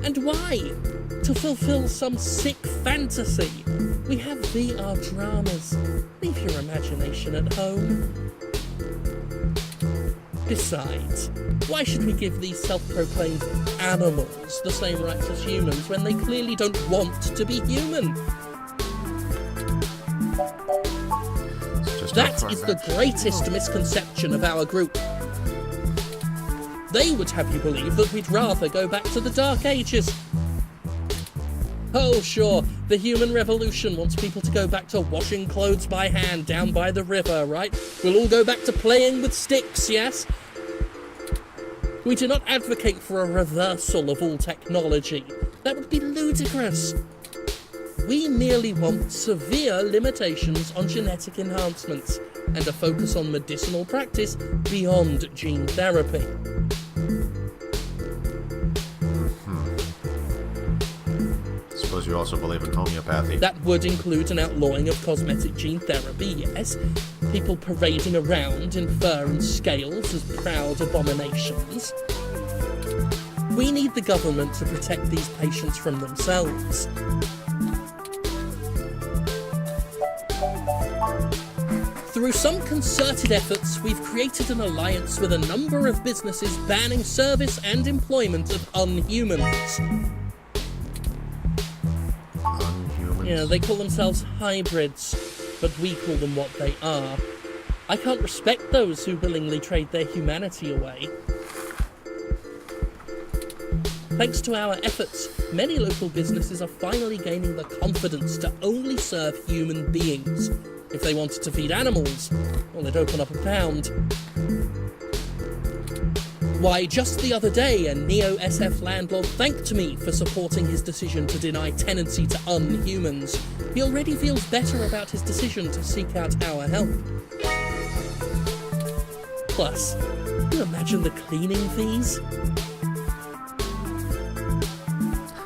[SPEAKER 6] And why? To fulfill some sick fantasy. We have VR dramas. Leave your imagination at home. Besides, why should we give these self-proclaimed animals the same rights as humans when they clearly don't want to be human? That is the greatest misconception of our group. They would have you believe that we'd rather go back to the Dark Ages. Oh, sure, the human revolution wants people to go back to washing clothes by hand down by the river, right? We'll all go back to playing with sticks, yes? We do not advocate for a reversal of all technology. That would be ludicrous. We merely want severe limitations on genetic enhancements and a focus on medicinal practice beyond gene therapy.
[SPEAKER 2] Suppose you also believe in homeopathy.
[SPEAKER 6] That would include an outlawing of cosmetic gene therapy, yes. People parading around in fur and scales as proud abominations. We need the government to protect these patients from themselves. Through some concerted efforts, we've created an alliance with a number of businesses banning service and employment of unhumans. Yeah, they call themselves hybrids, but we call them what they are. I can't respect those who willingly trade their humanity away. Thanks to our efforts, many local businesses are finally gaining the confidence to only serve human beings. If they wanted to feed animals, well, they'd open up a pound. Why, just the other day, a neo-SF landlord thanked me for supporting his decision to deny tenancy to unhumans. He already feels better about his decision to seek out our help. Plus, can you imagine the cleaning fees?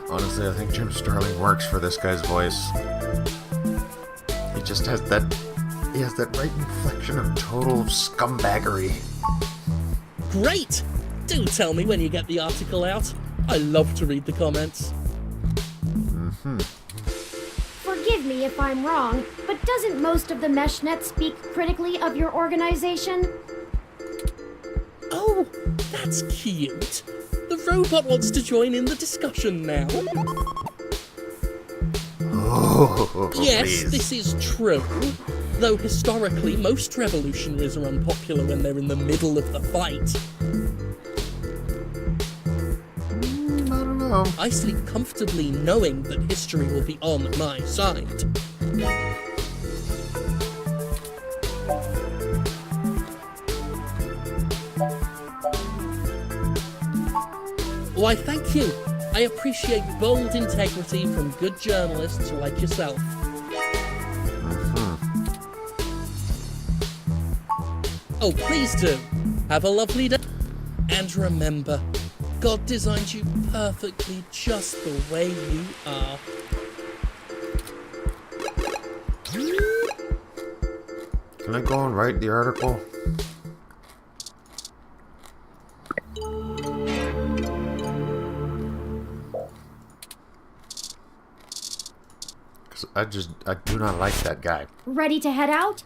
[SPEAKER 2] Honestly, I think Jim Sterling works for this guy's voice. He just has that... He has that right inflection of total scumbaggery.
[SPEAKER 6] Great! Do tell me when you get the article out. I love to read the comments.
[SPEAKER 1] Forgive me if I'm wrong, but doesn't most of the MeshNet speak critically of your organization?
[SPEAKER 6] Oh, that's cute. The robot wants to join in the discussion now.
[SPEAKER 2] Oh,
[SPEAKER 6] Yes,
[SPEAKER 2] please.
[SPEAKER 6] this is true. Though historically, most revolutionaries are unpopular when they're in the middle of the fight.
[SPEAKER 2] I don't know.
[SPEAKER 6] I sleep comfortably knowing that history will be on my side. Why, thank you. I appreciate bold integrity from good journalists like yourself. Oh, please do. Have a lovely day. And remember, God designed you perfectly just the way you are.
[SPEAKER 2] Can I go and write the article? Because I do not like that guy.
[SPEAKER 1] Ready to head out?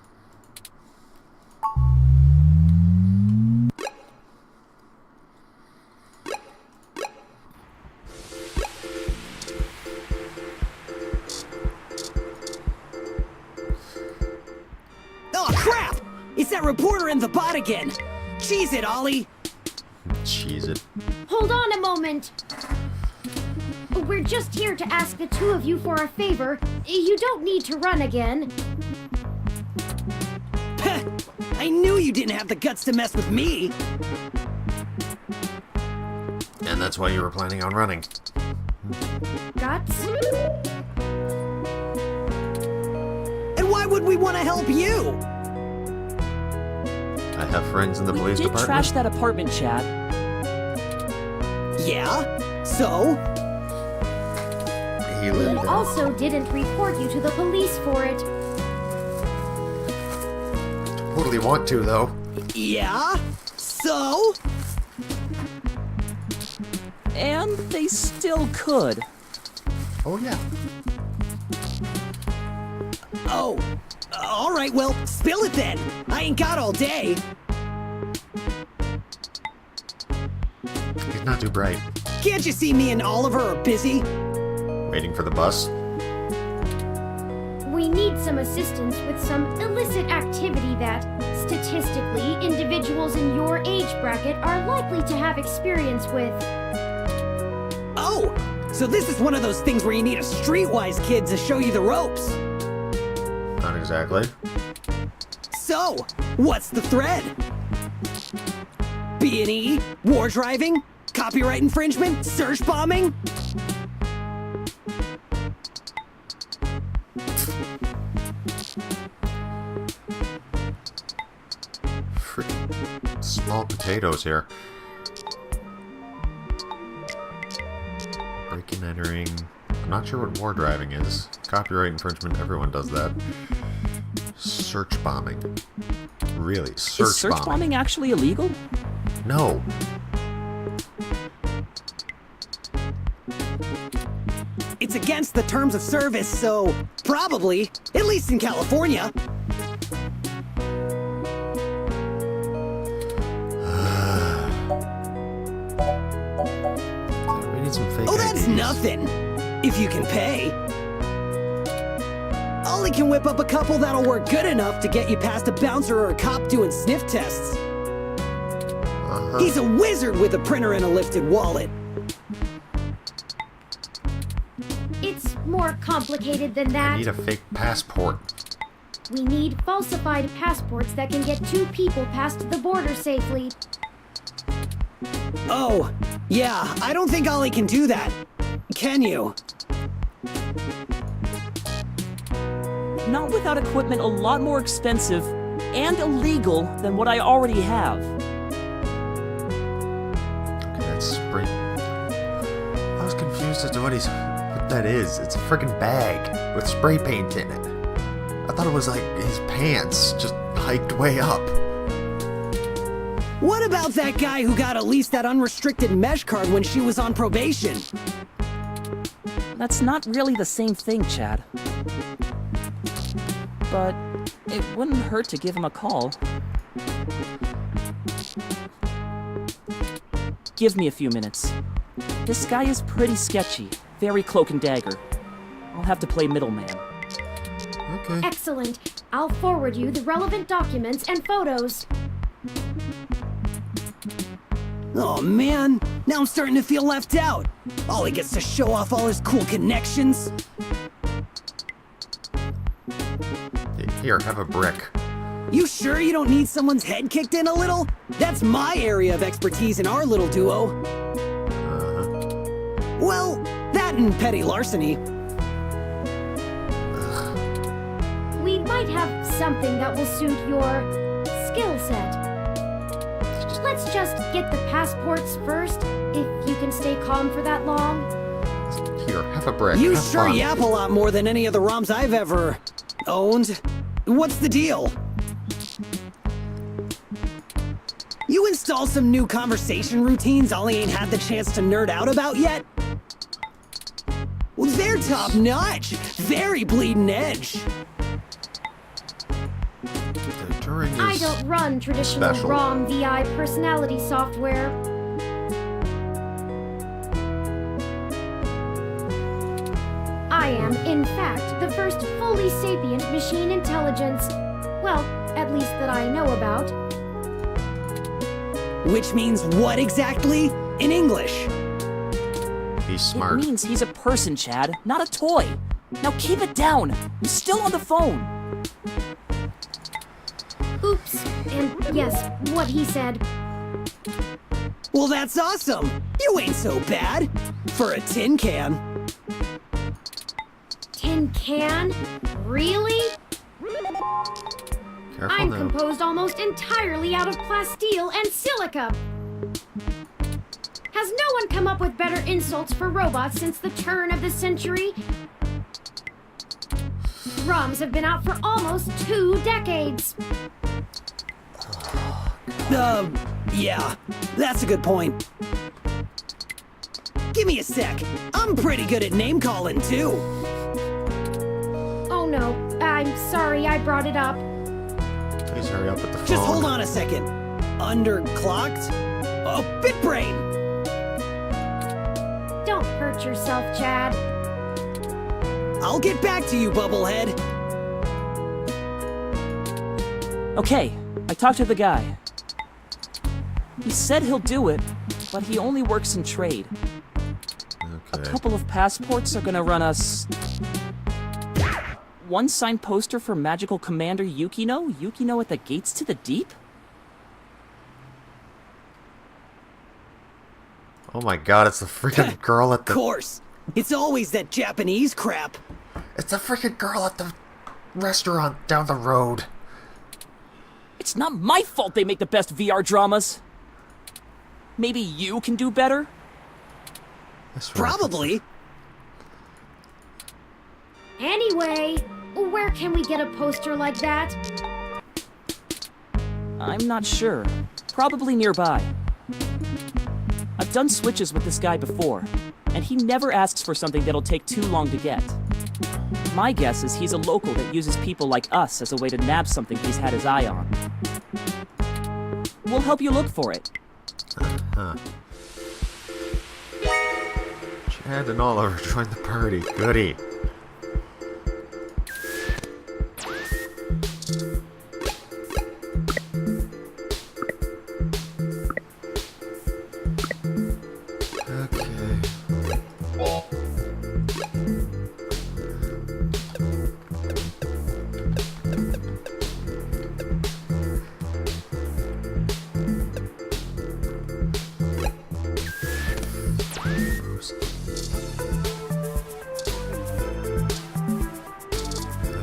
[SPEAKER 7] Oh, crap! It's that reporter in the bot again! Cheese it, Ollie!
[SPEAKER 2] Cheese it.
[SPEAKER 1] Hold on a moment. We're just here to ask the two of you for a favor. You don't need to run again.
[SPEAKER 7] I knew you didn't have the guts to mess with me!
[SPEAKER 2] And that's why you were planning on running.
[SPEAKER 1] Guts?
[SPEAKER 7] And why would we want to help you?
[SPEAKER 2] I have friends in the police
[SPEAKER 8] We did
[SPEAKER 2] department.
[SPEAKER 8] trash that apartment, Chad.
[SPEAKER 7] Yeah? So?
[SPEAKER 2] He
[SPEAKER 1] We
[SPEAKER 2] lived there.
[SPEAKER 1] also didn't report you to the police for it.
[SPEAKER 2] Totally want to, though.
[SPEAKER 7] Yeah? So?
[SPEAKER 8] And they still could.
[SPEAKER 2] Oh, yeah.
[SPEAKER 7] Oh. Alright, well, spill it then. I ain't got all day.
[SPEAKER 2] He's not too bright.
[SPEAKER 7] Can't you see me and Oliver are busy?
[SPEAKER 2] Waiting for the bus.
[SPEAKER 1] We need some assistance with some illicit activity that, statistically, individuals in your age bracket are likely to have experience with.
[SPEAKER 7] Oh! So this is one of those things where you need a streetwise kid to show you the ropes.
[SPEAKER 2] Not exactly.
[SPEAKER 7] So, what's the thread? B&E? War driving? Copyright infringement? Search bombing?
[SPEAKER 2] Freaking small potatoes here. Breaking, entering. I'm not sure what war driving is. Copyright infringement, everyone does that. Search bombing. Really?
[SPEAKER 8] Is search bombing actually illegal?
[SPEAKER 2] No.
[SPEAKER 7] It's against the terms of service, so probably, at least in California.
[SPEAKER 2] We need some fake
[SPEAKER 7] Oh, that's
[SPEAKER 2] IDs.
[SPEAKER 7] nothing. If you can pay. Ollie can whip up a couple that'll work good enough to get you past a bouncer or a cop doing sniff tests. He's a wizard with a printer and a lifted wallet.
[SPEAKER 1] It's more complicated than
[SPEAKER 2] I
[SPEAKER 1] that.
[SPEAKER 2] need a fake passport.
[SPEAKER 1] We need falsified passports that can get two people past the border safely.
[SPEAKER 7] Oh, yeah, I don't think Ollie can do that. Can you?
[SPEAKER 8] Not without equipment a lot more expensive and illegal than what I already have.
[SPEAKER 2] Okay, that's spray. I was confused as to what that is. It's a freaking bag with spray paint in it. I thought it was like his pants just hiked way up.
[SPEAKER 7] What about that guy who got at least that unrestricted mesh card when she was on probation?
[SPEAKER 8] That's not really the same thing, Chad. But it wouldn't hurt to give him a call. Give me a few minutes. This guy is pretty sketchy, very cloak and dagger. I'll have to play middleman.
[SPEAKER 2] Okay.
[SPEAKER 1] Excellent. I'll forward you the relevant documents and photos.
[SPEAKER 7] Oh man, now I'm starting to feel left out. Ollie gets to show off all his cool connections.
[SPEAKER 2] Here, have a brick.
[SPEAKER 7] You sure you don't need someone's head kicked in a little? That's my area of expertise in our little duo. Well, that and petty larceny.
[SPEAKER 1] We might have something that will suit your skill set. Let's just get the passports first, if you can stay calm for that long.
[SPEAKER 2] Here, have a brick.
[SPEAKER 7] You
[SPEAKER 2] have
[SPEAKER 7] sure
[SPEAKER 2] fun.
[SPEAKER 7] yap a lot more than any of the ROMs I've ever owned. What's the deal? You install some new conversation routines Ollie ain't had the chance to nerd out about yet? Well, they're top notch. Very bleeding edge.
[SPEAKER 2] During his
[SPEAKER 1] I don't run traditional
[SPEAKER 2] special.
[SPEAKER 1] ROM VI personality software. I am, in fact, the first fully sapient machine intelligence. Well, at least that I know about.
[SPEAKER 7] Which means what exactly? In English.
[SPEAKER 2] He's smart.
[SPEAKER 8] It means he's a person, Chad, not a toy. Now keep it down. I'm still on the phone.
[SPEAKER 1] Oops, and yes, what he said.
[SPEAKER 7] Well, that's awesome. You ain't so bad. For a tin can.
[SPEAKER 1] Tin can? Really?
[SPEAKER 2] Careful
[SPEAKER 1] I'm
[SPEAKER 2] now.
[SPEAKER 1] composed almost entirely out of plasteel and silica. Has no one come up with better insults for robots since the turn of the century? ROMs have been out for almost 2 decades.
[SPEAKER 7] Yeah, that's a good point. Give me a sec. I'm pretty good at name calling, too.
[SPEAKER 1] Oh no, I'm sorry I brought it up.
[SPEAKER 2] Please hurry up with the phone.
[SPEAKER 7] Just hold on a second. Underclocked? Oh, BitBrain!
[SPEAKER 1] Don't hurt yourself, Chad.
[SPEAKER 7] I'll get back to you, Bubblehead.
[SPEAKER 8] Okay, I talked to the guy. He said he'll do it, but he only works in trade. A
[SPEAKER 2] Okay.
[SPEAKER 8] couple of passports are gonna run us... one signed poster for Magical Commander Yukino? Yukino at the Gates to the Deep?
[SPEAKER 2] Oh my god, it's the freaking girl at
[SPEAKER 7] Of
[SPEAKER 2] the...
[SPEAKER 7] course. It's always that Japanese crap.
[SPEAKER 2] It's the freaking girl at the restaurant down the road.
[SPEAKER 8] It's not my fault they make the best VR dramas. Maybe you can do better?
[SPEAKER 2] I swear.
[SPEAKER 7] Probably.
[SPEAKER 1] Anyway, where can we get a poster like that?
[SPEAKER 8] I'm not sure. Probably nearby. I've done switches with this guy before, and he never asks for something that'll take too long to get. My guess is he's a local that uses people like us as a way to nab something he's had his eye on. We'll help you look for it.
[SPEAKER 2] Huh. Chad and Oliver joined the party. Goody.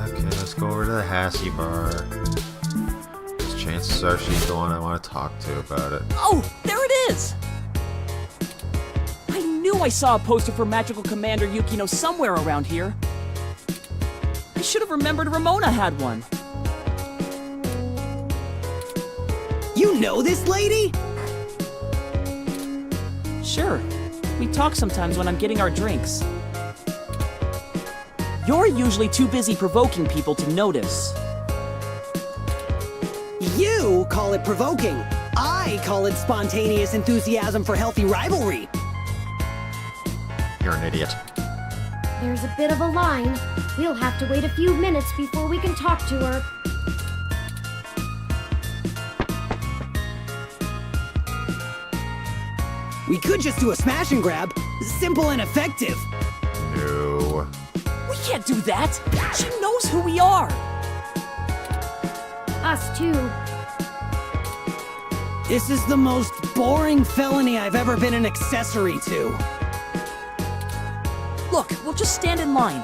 [SPEAKER 2] Okay, let's go over to the Hassie bar. 'Cause chances are she's the one I want to talk to about it.
[SPEAKER 8] Oh, there it is! I knew I saw a poster for Magical Commander Yukino somewhere around here. I should have remembered Ramona had one.
[SPEAKER 7] You know this lady?
[SPEAKER 8] Sure. We talk sometimes when I'm getting our drinks. You're usually too busy provoking people to notice.
[SPEAKER 7] You call it provoking. I call it spontaneous enthusiasm for healthy rivalry.
[SPEAKER 2] You're an idiot.
[SPEAKER 1] There's a bit of a line. We'll have to wait a few minutes before we can talk to her.
[SPEAKER 7] We could just do a smash and grab. Simple and effective.
[SPEAKER 2] No.
[SPEAKER 8] We can't do that. She knows who we are.
[SPEAKER 1] Us too.
[SPEAKER 7] This is the most boring felony I've ever been an accessory to.
[SPEAKER 8] Look, we'll just stand in line.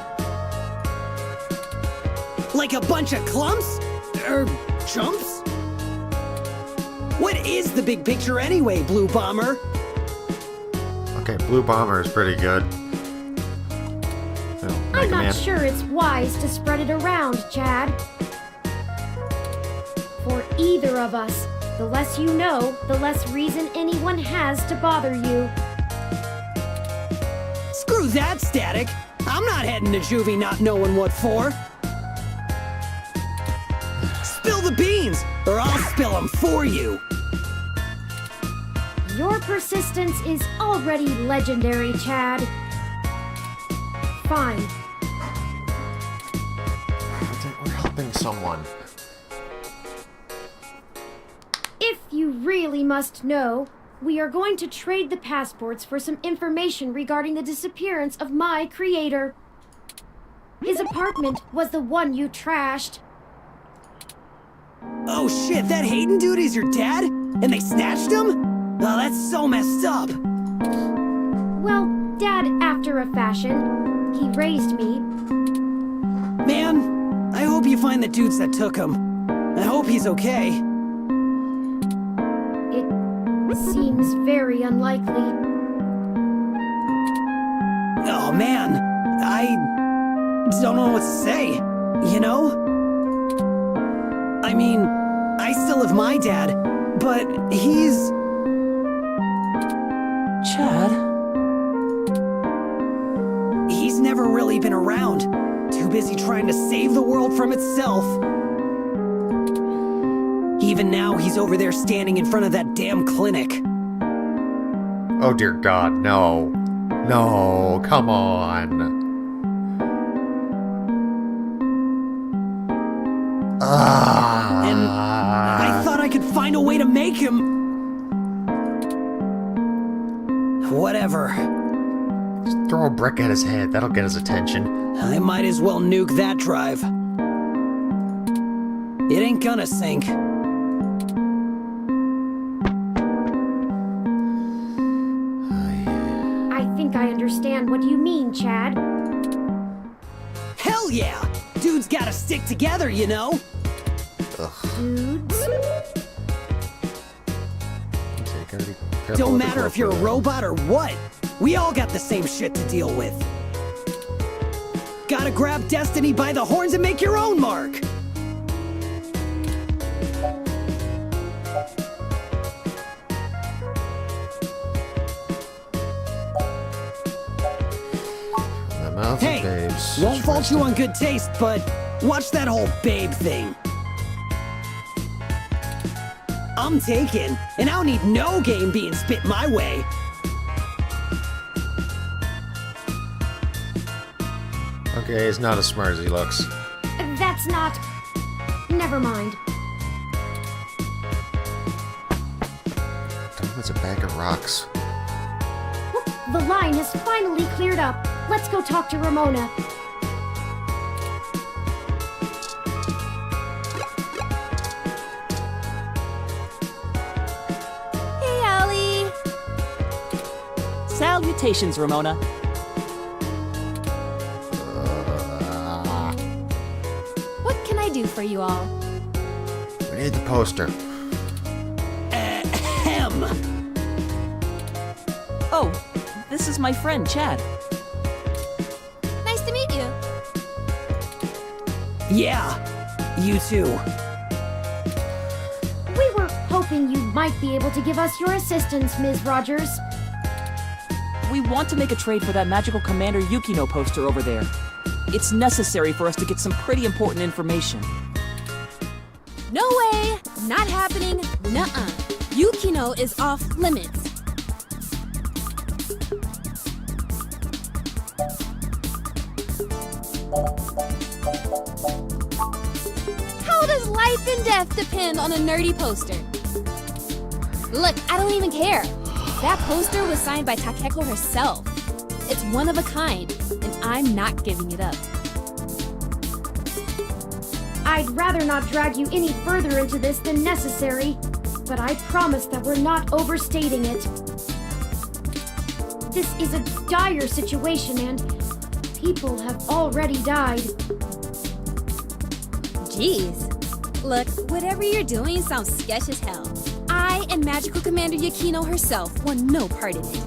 [SPEAKER 7] Like a bunch of clumps? Chumps? What is the big picture anyway, Blue Bomber?
[SPEAKER 2] Okay, Blue Bomber is pretty good. Oh,
[SPEAKER 1] I'm
[SPEAKER 2] Mega
[SPEAKER 1] not
[SPEAKER 2] Man.
[SPEAKER 1] sure it's wise to spread it around, Chad. For either of us, the less you know, the less reason anyone has to bother you.
[SPEAKER 7] Screw that, Static. I'm not heading to juvie not knowing what for. Spill the beans, or I'll spill them for you.
[SPEAKER 1] Your persistence is already legendary, Chad. Fine.
[SPEAKER 2] I think we're helping someone.
[SPEAKER 1] If you really must know, we are going to trade the passports for some information regarding the disappearance of my creator. His apartment was the one you trashed.
[SPEAKER 7] Oh shit, that Hayden dude is your dad? And they snatched him? Oh, that's so messed up.
[SPEAKER 1] Well, Dad after a fashion. He raised me.
[SPEAKER 7] Man, I hope you find the dudes that took him. I hope he's okay.
[SPEAKER 1] It seems very unlikely.
[SPEAKER 7] Oh man, I don't know what to say, you know? I mean, I still have my dad, but he's...
[SPEAKER 8] Chad?
[SPEAKER 7] He's never really been around. Too busy trying to save the world from itself. Even now, he's over there standing in front of that damn clinic.
[SPEAKER 2] Oh dear God, no. No, come on.
[SPEAKER 7] And I thought I could find a way to make him... Whatever.
[SPEAKER 2] Just throw a brick at his head, that'll get his attention.
[SPEAKER 7] I might as well nuke that drive. It ain't gonna sink.
[SPEAKER 1] I think I understand what you mean, Chad.
[SPEAKER 7] Hell yeah! Dudes gotta stick together, you know?
[SPEAKER 1] Dudes?
[SPEAKER 7] Don't matter if you're a robot or what. We all got the same shit to deal with. Gotta grab destiny by the horns and make your own mark.
[SPEAKER 2] The mouth
[SPEAKER 7] Hey,
[SPEAKER 2] of babes.
[SPEAKER 7] won't fault you on good taste, but watch that whole babe thing. I'm taken, and I don't need no game being spit my way.
[SPEAKER 2] Okay, he's not as smart as he looks.
[SPEAKER 1] That's not... Never mind.
[SPEAKER 2] Tell him it's a bag of rocks.
[SPEAKER 1] The line has finally cleared up. Let's go talk to Ramona.
[SPEAKER 9] Hey, Allie!
[SPEAKER 8] Salutations, Ramona.
[SPEAKER 9] What can I do for you all?
[SPEAKER 2] We need the poster.
[SPEAKER 7] Ahem.
[SPEAKER 8] Oh, this is my friend, Chad.
[SPEAKER 9] Nice to meet you.
[SPEAKER 7] Yeah, you too.
[SPEAKER 1] We were hoping you might be able to give us your assistance, Ms. Rogers.
[SPEAKER 8] We want to make a trade for that magical Commander Yukino poster over there. It's necessary for us to get some pretty important information.
[SPEAKER 9] No way! Not happening. Nuh-uh. Yukino is off limits. How does life and death depend on a nerdy poster? Look, I don't even care. That poster was signed by Takeko herself. It's one of a kind, and I'm not giving it up.
[SPEAKER 1] I'd rather not drag you any further into this than necessary, but I promise that we're not overstating it. This is a dire situation and people have already died.
[SPEAKER 9] Jeez. Look, whatever you're doing sounds sketch as hell. I and Magical Commander Yukino herself want no part in it.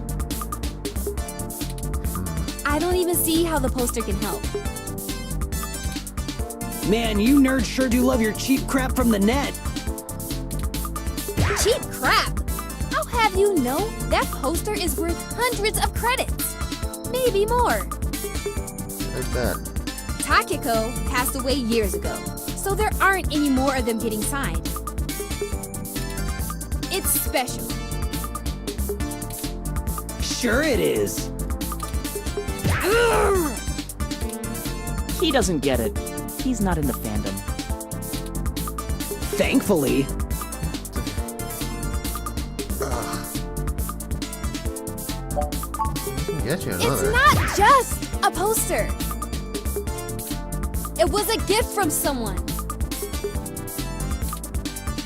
[SPEAKER 9] I don't even see how the poster can help.
[SPEAKER 7] Man, you nerds sure do love your cheap crap from the net.
[SPEAKER 9] Cheap crap! I'll have you know that poster is worth hundreds of credits. Maybe more.
[SPEAKER 2] Like that.
[SPEAKER 9] Takeko passed away years ago, so there aren't any more of them getting signed. It's special.
[SPEAKER 7] Sure it is.
[SPEAKER 8] He doesn't get it. He's not in the fandom.
[SPEAKER 7] Thankfully.
[SPEAKER 2] Get you
[SPEAKER 9] It's
[SPEAKER 2] another.
[SPEAKER 9] not just a poster. It was a gift from someone.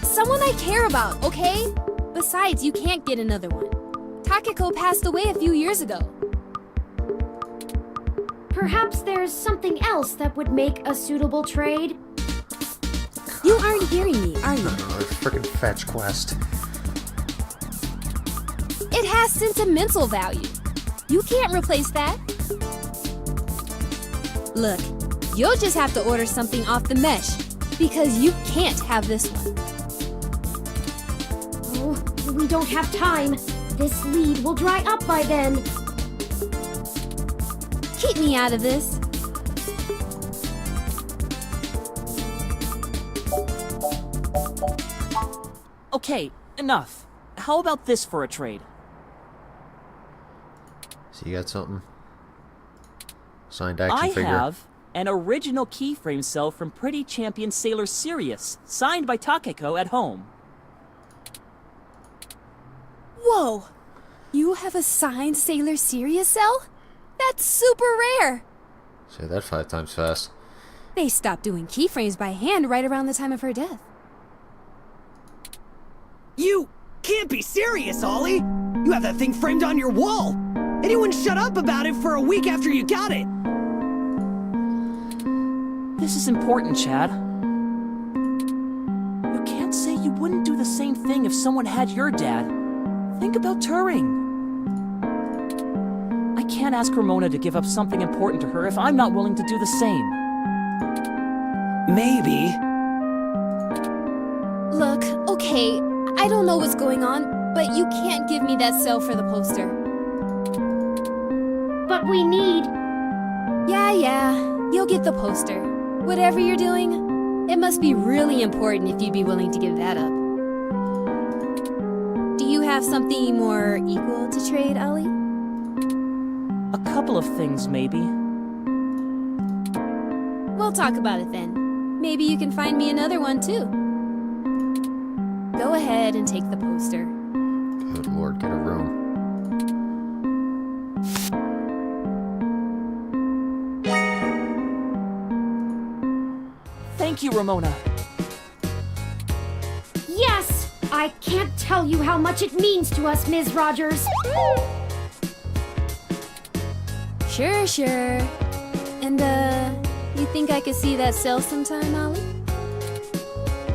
[SPEAKER 9] Someone I care about, okay? Besides, you can't get another one. Takeko passed away a few years ago.
[SPEAKER 1] Perhaps there's something else that would make a suitable trade?
[SPEAKER 9] You aren't hearing me, are you?
[SPEAKER 2] Another freaking fetch quest.
[SPEAKER 9] It has sentimental value. You can't replace that. Look, you'll just have to order something off the mesh, because you can't have this one.
[SPEAKER 1] Oh, we don't have time. This lead will dry up by then.
[SPEAKER 9] Keep me out of this.
[SPEAKER 8] Okay, enough. How about this for a trade?
[SPEAKER 2] So you got something? Signed action
[SPEAKER 8] I
[SPEAKER 2] figure.
[SPEAKER 8] have an original keyframe cell from Pretty Champion Sailor Sirius, signed by Takeko at home.
[SPEAKER 9] Whoa! You have a signed Sailor Sirius cell? That's super rare!
[SPEAKER 2] Say that 5 times fast.
[SPEAKER 9] They stopped doing keyframes by hand right around the time of her death.
[SPEAKER 7] You can't be serious, Ollie! You have that thing framed on your wall! And you wouldn't shut up about it for a week after you got it!
[SPEAKER 8] This is important, Chad. You can't say you wouldn't do the same thing if someone had your dad. Think about Turing. I can't ask Ramona to give up something important to her if I'm not willing to do the same.
[SPEAKER 7] Maybe.
[SPEAKER 9] Look, okay, I don't know what's going on, but you can't give me that cell for the poster.
[SPEAKER 1] But we need...
[SPEAKER 9] Yeah, you'll get the poster. Whatever you're doing, it must be really important if you'd be willing to give that up. Do you have something more equal to trade, Ollie?
[SPEAKER 8] A couple of things, maybe.
[SPEAKER 9] We'll talk about it then. Maybe you can find me another one, too. Go ahead and take the poster.
[SPEAKER 2] Good lord, get a room.
[SPEAKER 8] Thank you, Ramona.
[SPEAKER 1] Yes! I can't tell you how much it means to us, Ms. Rogers.
[SPEAKER 9] Sure. And, you think I could see that cell sometime, Ollie?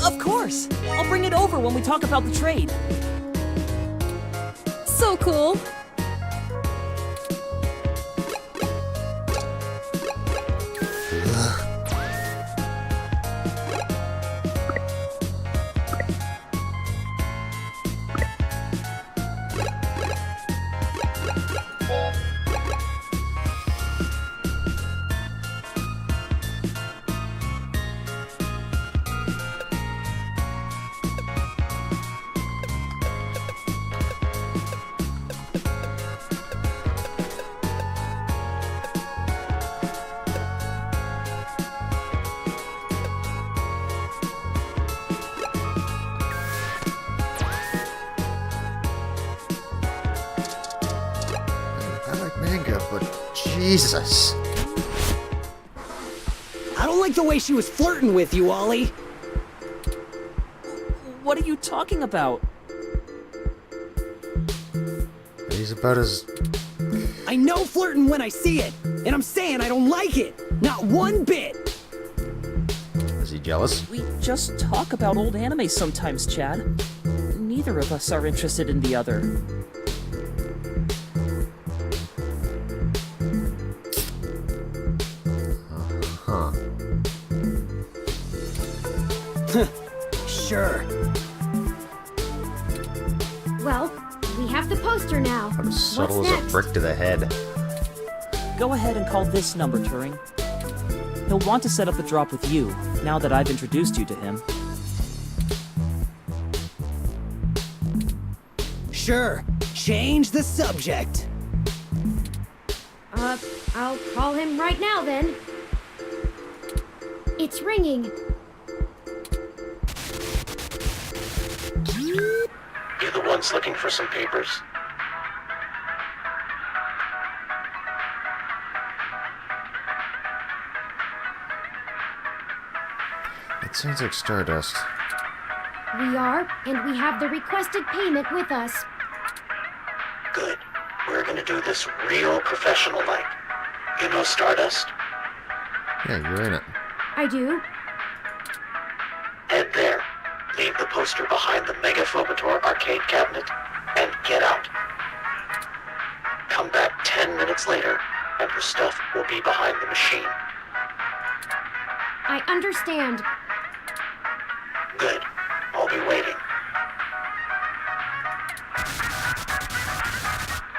[SPEAKER 8] Of course! I'll bring it over when we talk about the trade.
[SPEAKER 9] So cool!
[SPEAKER 2] but Jesus.
[SPEAKER 7] I don't like the way she was flirting with you, Ollie.
[SPEAKER 8] What are you talking about?
[SPEAKER 2] He's about as...
[SPEAKER 7] I know flirting when I see it, and I'm saying I don't like it. Not one bit.
[SPEAKER 2] Is he jealous?
[SPEAKER 8] We just talk about old anime sometimes, Chad. Neither of us are interested in the other.
[SPEAKER 2] Huh.
[SPEAKER 7] Sure.
[SPEAKER 1] Well, we have the poster now.
[SPEAKER 2] About as subtle
[SPEAKER 1] What's
[SPEAKER 2] as a
[SPEAKER 1] next?
[SPEAKER 2] brick to the head.
[SPEAKER 8] Go ahead and call this number, Turing. He'll want to set up the drop with you, now that I've introduced you to him.
[SPEAKER 7] Sure. Change the subject.
[SPEAKER 1] I'll call him right now then. It's ringing.
[SPEAKER 10] You the ones looking for some papers?
[SPEAKER 2] It sounds like Stardust.
[SPEAKER 1] We are, and we have the requested payment with us.
[SPEAKER 10] Good. We're gonna do this real professional-like. You know Stardust?
[SPEAKER 2] Yeah, you're in it.
[SPEAKER 1] I do.
[SPEAKER 10] Head there. Leave the poster behind the Megaphobator arcade cabinet, and get out. Come back 10 minutes later, and her stuff will be behind the machine.
[SPEAKER 1] I understand.
[SPEAKER 10] Good. I'll be waiting.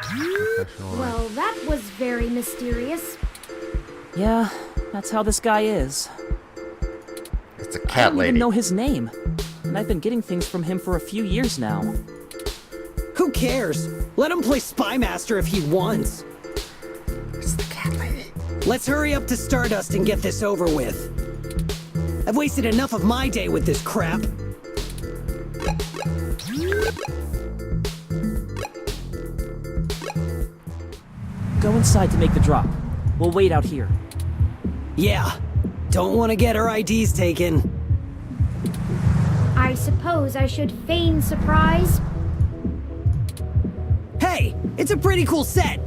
[SPEAKER 2] Professional.
[SPEAKER 1] Well, that was very mysterious.
[SPEAKER 8] Yeah, that's how this guy is.
[SPEAKER 2] It's a
[SPEAKER 8] I
[SPEAKER 2] cat
[SPEAKER 8] don't
[SPEAKER 2] lady.
[SPEAKER 8] even know his name, and I've been getting things from him for a few years now.
[SPEAKER 7] Who cares? Let him play Spy Master if he wants.
[SPEAKER 2] It's the cat lady.
[SPEAKER 7] Let's hurry up to Stardust and get this over with. I've wasted enough of my day with this crap.
[SPEAKER 8] Go inside to make the drop. We'll wait out here.
[SPEAKER 7] Yeah. Don't want to get her IDs taken.
[SPEAKER 1] I suppose I should feign surprise.
[SPEAKER 7] Hey, it's a pretty cool set.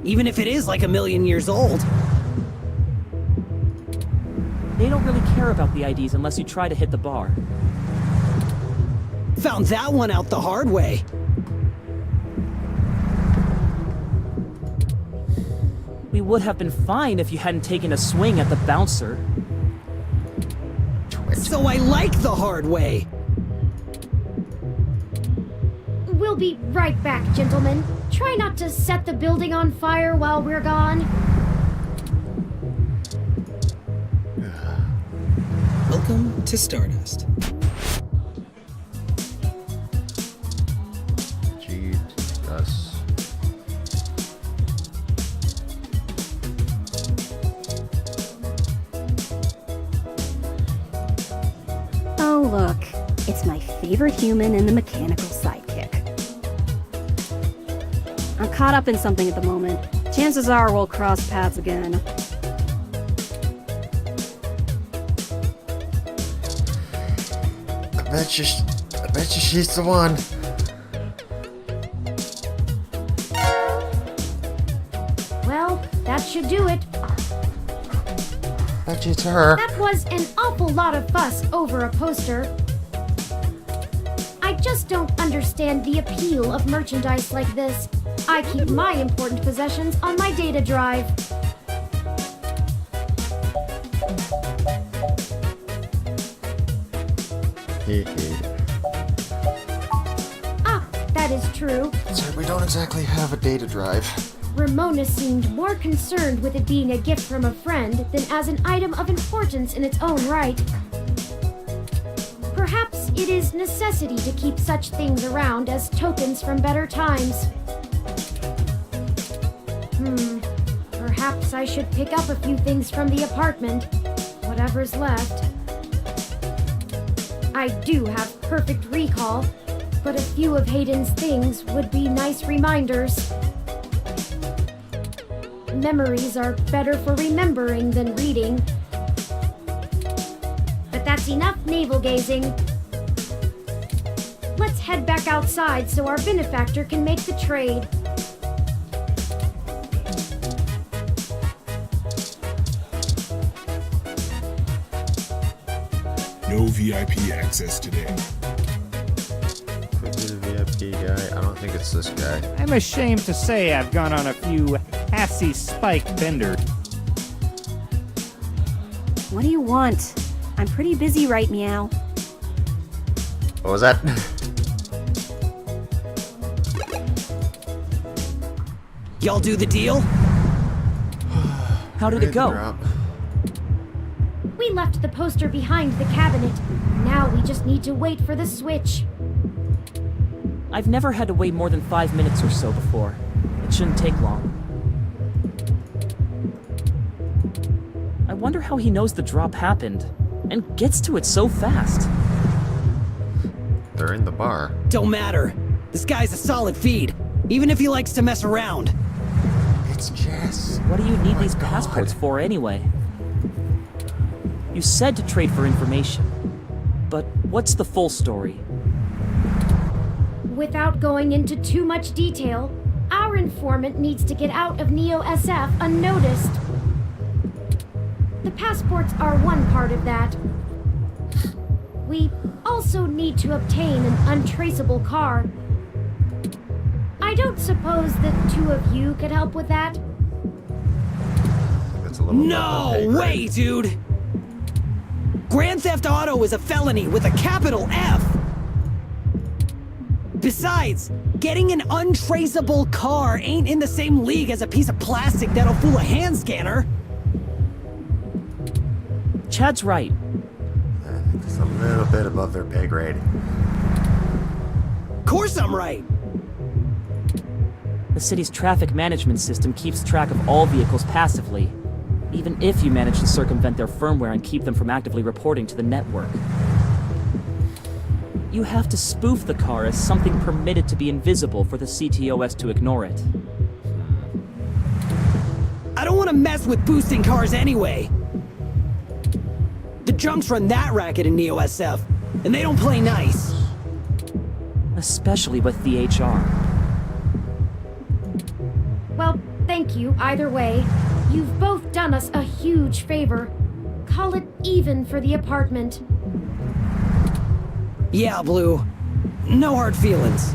[SPEAKER 7] Even if it is like 1,000,000 years old.
[SPEAKER 8] They don't really care about the IDs unless you try to hit the bar.
[SPEAKER 7] Found that one out the hard way.
[SPEAKER 8] We would have been fine if you hadn't taken a swing at the bouncer.
[SPEAKER 7] So I like the hard way.
[SPEAKER 1] We'll be right back, gentlemen. Try not to set the building on fire while we're gone.
[SPEAKER 11] Welcome to Stardust.
[SPEAKER 2] Jesus.
[SPEAKER 12] Oh, look. It's my favorite human and the mechanical sidekick. I'm caught up in something at the moment. Chances are we'll cross paths again.
[SPEAKER 2] I bet you she's the one.
[SPEAKER 1] Well, that should do it.
[SPEAKER 2] Bet you it's her.
[SPEAKER 1] That was an awful lot of fuss over a poster. I just don't understand the appeal of merchandise like this. I keep my important possessions on my data drive. Ah, that is true.
[SPEAKER 2] So we don't exactly have a data drive.
[SPEAKER 1] Ramona seemed more concerned with it being a gift from a friend than as an item of importance in its own right. Perhaps it is necessity to keep such things around as tokens from better times. Perhaps I should pick up a few things from the apartment. Whatever's left. I do have perfect recall, but a few of Hayden's things would be nice reminders. memories are better for remembering than reading. But that's enough navel-gazing. Let's head back outside so our benefactor can make the trade.
[SPEAKER 13] No VIP access today.
[SPEAKER 2] Could be the VIP guy. I don't think it's this guy.
[SPEAKER 14] I'm ashamed to say I've gone on a few assy spike benders.
[SPEAKER 12] What do you want? I'm pretty busy right meow.
[SPEAKER 2] What was that?
[SPEAKER 7] Y'all do the deal?
[SPEAKER 8] How did it go?
[SPEAKER 1] We left the poster behind the cabinet. Now we just need to wait for the switch.
[SPEAKER 8] I've never had to wait more than 5 minutes or so before. It shouldn't take long. I wonder how he knows the drop happened, and gets to it so fast.
[SPEAKER 2] They're in the bar.
[SPEAKER 7] Don't matter. This guy's a solid feed, even if he likes to mess around.
[SPEAKER 2] It's Jess.
[SPEAKER 8] What do you need these passports for anyway? You said to trade for information, but what's the full story?
[SPEAKER 1] Without going into too much detail, our informant needs to get out of Neo SF unnoticed. The passports are one part of that. We also need to obtain an untraceable car. I don't suppose the two of you could help with that?
[SPEAKER 2] That's a little
[SPEAKER 7] No way, dude! Grand Theft Auto is a felony with a capital F! Besides, getting an untraceable car ain't in the same league as a piece of plastic that'll fool a hand scanner.
[SPEAKER 8] Chad's right.
[SPEAKER 2] I think it's a little bit above their pay grade.
[SPEAKER 7] Course I'm right.
[SPEAKER 8] The city's traffic management system keeps track of all vehicles passively, even if you manage to circumvent their firmware and keep them from actively reporting to the network. You have to spoof the car as something permitted to be invisible for the CTOS to ignore it.
[SPEAKER 7] I don't want to mess with boosting cars anyway. The junks run that racket in Neo SF, and they don't play nice.
[SPEAKER 8] Especially with the HR.
[SPEAKER 1] Well, thank you either way. You've both done us a huge favor. Call it even for the apartment.
[SPEAKER 7] Yeah, Blue. No hard feelings.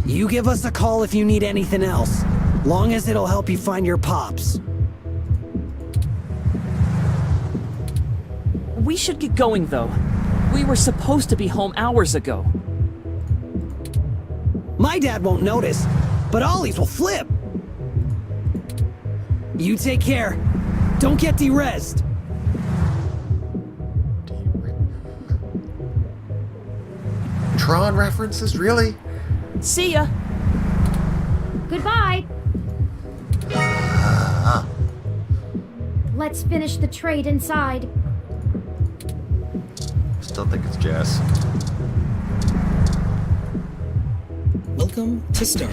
[SPEAKER 7] You give us a call if you need anything else, long as it'll help you find your pops.
[SPEAKER 8] We should get going, though. We were supposed to be home hours ago.
[SPEAKER 7] My dad won't notice, but Ollie's will flip. You take care. Don't get de-rezzed.
[SPEAKER 2] Tron references, really?
[SPEAKER 8] See ya!
[SPEAKER 1] Goodbye! Let's finish the trade inside.
[SPEAKER 2] Still think it's Jess.
[SPEAKER 11] Welcome to Star.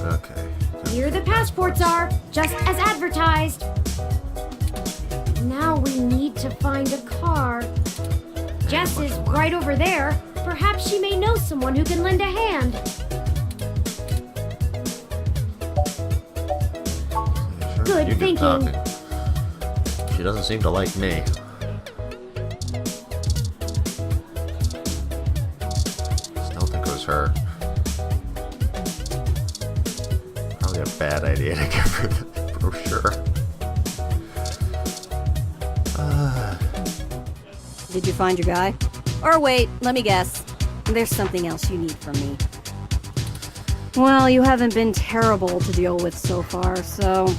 [SPEAKER 2] Okay.
[SPEAKER 1] Here the passports are, just as advertised. Now we need to find a car. Jess is right over there. Perhaps she may know someone who can lend a hand. Good
[SPEAKER 2] You get
[SPEAKER 1] thinking.
[SPEAKER 2] talking. She doesn't seem to like me. Still think it was her. Probably a bad idea to give her the brochure.
[SPEAKER 12] Did you find your guy? Or wait, let me guess. There's something else you need from me. Well, you haven't been terrible to deal with so far, so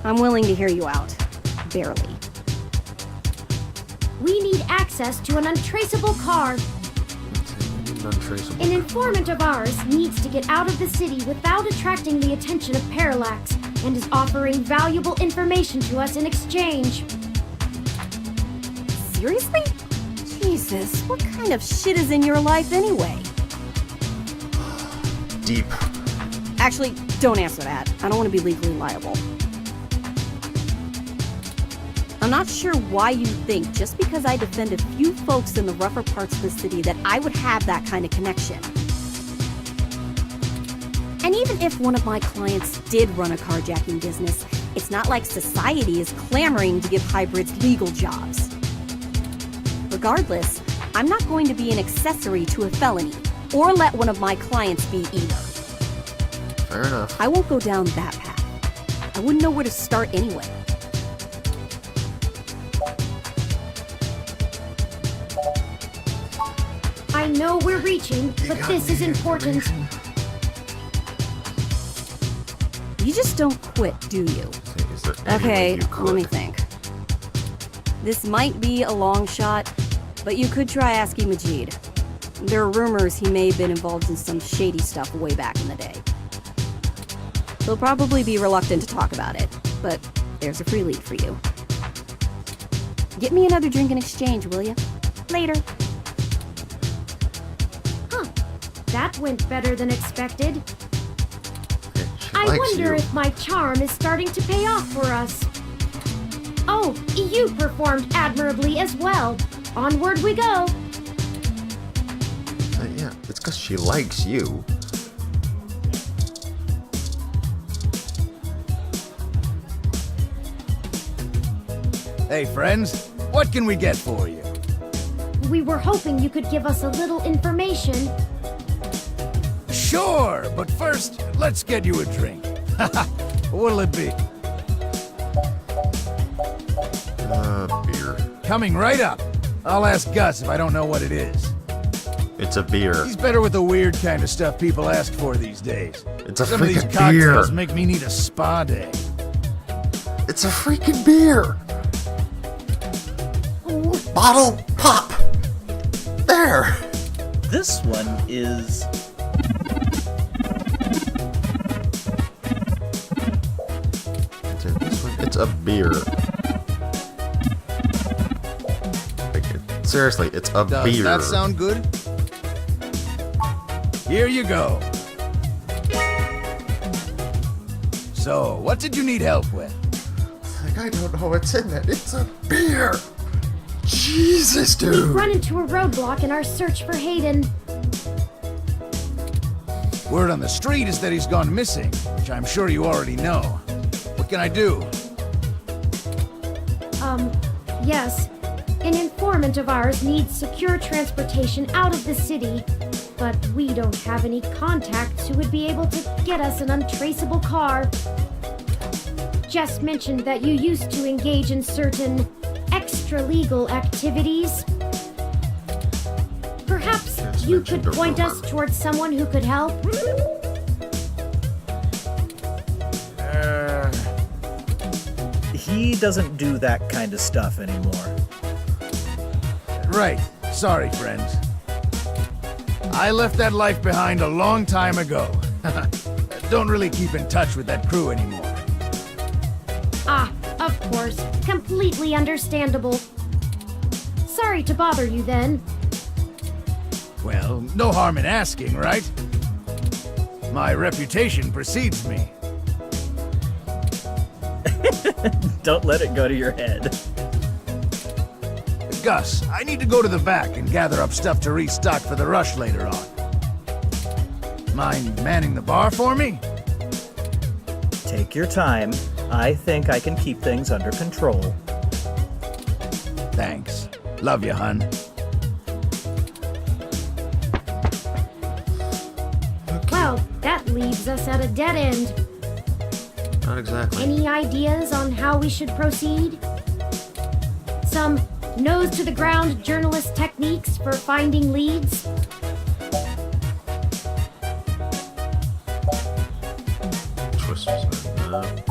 [SPEAKER 12] I'm willing to hear you out. Barely.
[SPEAKER 1] We need access to an untraceable car.
[SPEAKER 2] Untraceable.
[SPEAKER 1] An informant of ours needs to get out of the city without attracting the attention of Parallax and is offering valuable information to us in exchange.
[SPEAKER 12] Seriously? Jesus, what kind of shit is in your life anyway?
[SPEAKER 2] Deep.
[SPEAKER 12] Actually, don't answer that. I don't want to be legally liable. I'm not sure why you think just because I defend a few folks in the rougher parts of the city that I would have that kind of connection. And even if one of my clients did run a carjacking business, it's not like society is clamoring to give hybrids legal jobs. Regardless, I'm not going to be an accessory to a felony, or let one of my clients be either.
[SPEAKER 2] Fair enough.
[SPEAKER 12] I won't go down that path. I wouldn't know where to start anyway.
[SPEAKER 1] I know we're reaching, but this is important.
[SPEAKER 12] You just don't quit, do you?
[SPEAKER 2] Is there any way
[SPEAKER 12] Okay,
[SPEAKER 2] you could?
[SPEAKER 12] let me think. This might be a long shot, but you could try asking Majid. There are rumors he may have been involved in some shady stuff way back in the day. He'll probably be reluctant to talk about it, but there's a free lead for you. Get me another drink in exchange, will you? Later.
[SPEAKER 1] Huh. That went better than expected.
[SPEAKER 2] She
[SPEAKER 1] I
[SPEAKER 2] likes
[SPEAKER 1] wonder
[SPEAKER 2] you.
[SPEAKER 1] if my charm is starting to pay off for us. Oh, you performed admirably as well. Onward we go.
[SPEAKER 2] Yeah, it's because she likes you.
[SPEAKER 15] Hey, friends, what can we get for you?
[SPEAKER 1] We were hoping you could give us a little information.
[SPEAKER 15] Sure, but first, let's get you a drink. What'll it be?
[SPEAKER 2] Beer.
[SPEAKER 15] Coming right up. I'll ask Gus if I don't know what it is.
[SPEAKER 2] It's a beer.
[SPEAKER 15] He's better with the weird kind of stuff people ask for these days.
[SPEAKER 2] It's a
[SPEAKER 15] Some of these
[SPEAKER 2] freaking
[SPEAKER 15] cocktails
[SPEAKER 2] beer.
[SPEAKER 15] make me need a spa day.
[SPEAKER 2] It's a freaking beer. Bottle pop. There.
[SPEAKER 16] This one is...
[SPEAKER 2] It's a beer. Seriously, it's a
[SPEAKER 15] Does
[SPEAKER 2] beer.
[SPEAKER 15] that sound good? Here you go. So, what did you need help with?
[SPEAKER 2] Like, I don't know what's in it. It's a beer. Jesus,
[SPEAKER 1] We've
[SPEAKER 2] dude.
[SPEAKER 1] run into a roadblock in our search for Hayden.
[SPEAKER 15] Word on the street is that he's gone missing, which I'm sure you already know. What can I do?
[SPEAKER 1] Yes. An informant of ours needs secure transportation out of the city, but we don't have any contacts who would be able to get us an untraceable car. Jess mentioned that you used to engage in certain extra-legal activities. Perhaps you could point us towards someone who could help?
[SPEAKER 16] He doesn't do that kind of stuff anymore.
[SPEAKER 15] Right. Sorry, friends. I left that life behind a long time ago. Don't really keep in touch with that crew anymore.
[SPEAKER 1] Ah, of course. Completely understandable. Sorry to bother you then.
[SPEAKER 15] Well, no harm in asking, right? My reputation precedes me.
[SPEAKER 16] Don't let it go to your head.
[SPEAKER 15] Gus, I need to go to the back and gather up stuff to restock for the rush later on. Mind manning the bar for me?
[SPEAKER 16] Take your time. I think I can keep things under control.
[SPEAKER 15] Thanks. Love you, hun.
[SPEAKER 1] Well, that leaves us at a dead end.
[SPEAKER 2] Not exactly.
[SPEAKER 1] Any ideas on how we should proceed? Some nose-to-the-ground journalist techniques for finding leads?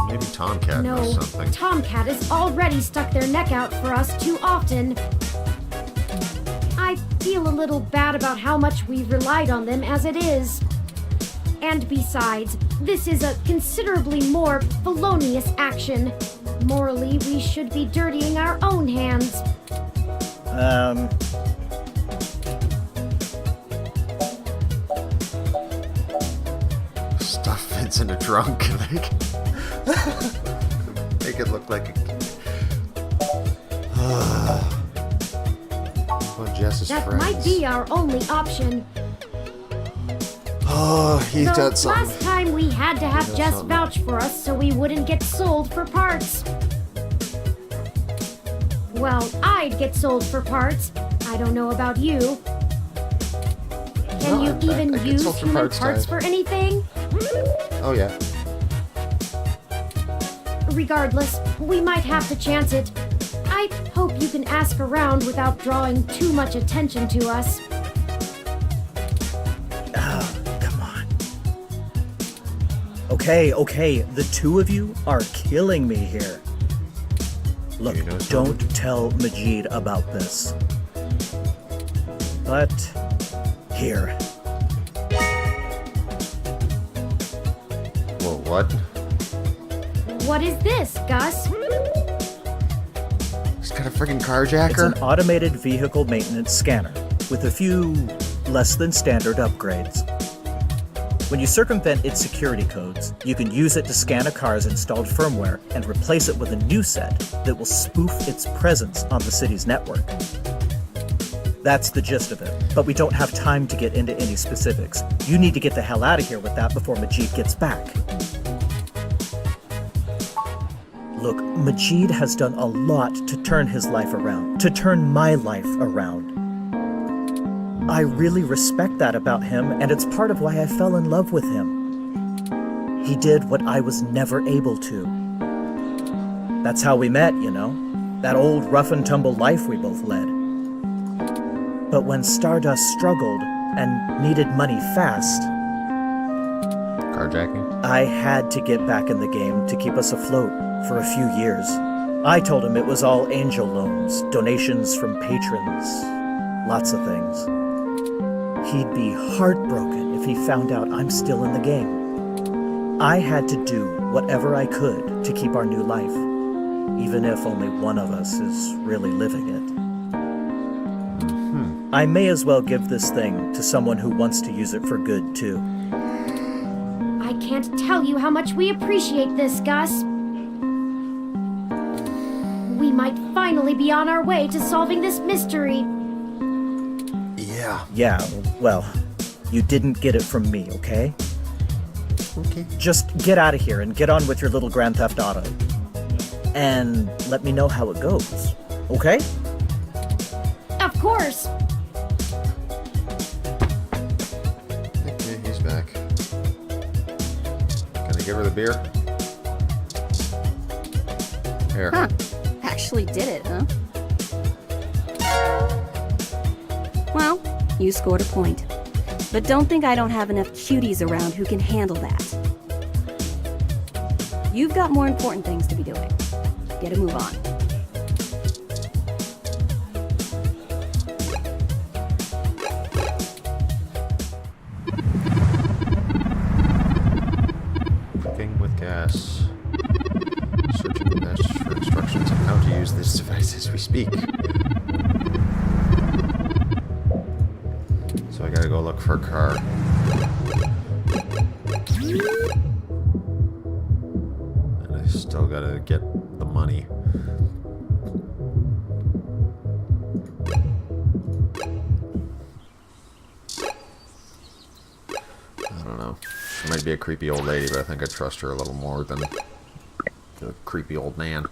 [SPEAKER 2] Maybe Tomcat
[SPEAKER 1] No,
[SPEAKER 2] knows something.
[SPEAKER 1] Tomcat has already stuck their neck out for us too often. I feel a little bad about how much we've relied on them as it is. And besides, this is a considerably more felonious action. Morally, we should be dirtying our own hands.
[SPEAKER 2] Stuff fits in a trunk. Make it look like a... Oh, Jess's
[SPEAKER 1] That
[SPEAKER 2] friends.
[SPEAKER 1] might be our only option.
[SPEAKER 2] Oh, he
[SPEAKER 1] Though
[SPEAKER 2] did something.
[SPEAKER 1] last time we had to have
[SPEAKER 2] did
[SPEAKER 1] Jess
[SPEAKER 2] something.
[SPEAKER 1] vouch for us so we wouldn't get sold for parts. Well, I'd get sold for parts. I don't know about you. Can
[SPEAKER 2] No,
[SPEAKER 1] you
[SPEAKER 2] I
[SPEAKER 1] even
[SPEAKER 2] get
[SPEAKER 1] use
[SPEAKER 2] sold for
[SPEAKER 1] human
[SPEAKER 2] parts,
[SPEAKER 1] parts
[SPEAKER 2] Ty.
[SPEAKER 1] for anything?
[SPEAKER 2] Oh, yeah.
[SPEAKER 1] Regardless, we might have to chance it. I hope you can ask around without drawing too much attention to us.
[SPEAKER 16] Okay, the two of you are killing me here. Look, don't tell Majid about this. But, here.
[SPEAKER 2] Whoa, what?
[SPEAKER 1] What is this, Gus?
[SPEAKER 2] He's got a freaking carjacker?
[SPEAKER 16] It's an automated vehicle maintenance scanner with a few less than standard upgrades. When you circumvent its security codes, you can use it to scan a car's installed firmware and replace it with a new set that will spoof its presence on the city's network. That's the gist of it, but we don't have time to get into any specifics. You need to get the hell out of here with that before Majid gets back. Look, Majid has done a lot to turn his life around, to turn my life around. I really respect that about him, and it's part of why I fell in love with him. He did what I was never able to. That's how we met, you know? That old rough and tumble life we both led. But when Stardust struggled and needed money fast...
[SPEAKER 2] Carjacking?
[SPEAKER 16] I had to get back in the game to keep us afloat for a few years. I told him it was all angel loans, donations from patrons, lots of things. He'd be heartbroken if he found out I'm still in the game. I had to do whatever I could to keep our new life, even if only one of us is really living it. I may as well give this thing to someone who wants to use it for good, too.
[SPEAKER 1] I can't tell you how much we appreciate this, Gus. We might finally be on our way to solving this mystery.
[SPEAKER 16] Yeah, well, you didn't get it from me, okay?
[SPEAKER 2] Okay.
[SPEAKER 16] Just get out of here and get on with your little Grand Theft Auto. And let me know how it goes, okay?
[SPEAKER 1] Of course.
[SPEAKER 2] Okay, he's back. Can I give her the beer? Here.
[SPEAKER 12] Huh. Actually did it, huh? Well, you scored a point. But don't think I don't have enough cuties around who can handle that. You've got more important things to be doing. Get a move on.
[SPEAKER 2] Cooking with gas. Searching the message for instructions on how to use this device as we speak. So I gotta go look for a car. And I still gotta get the money. I don't know. She might be a creepy old lady, but I think I trust her a little more than the creepy old man.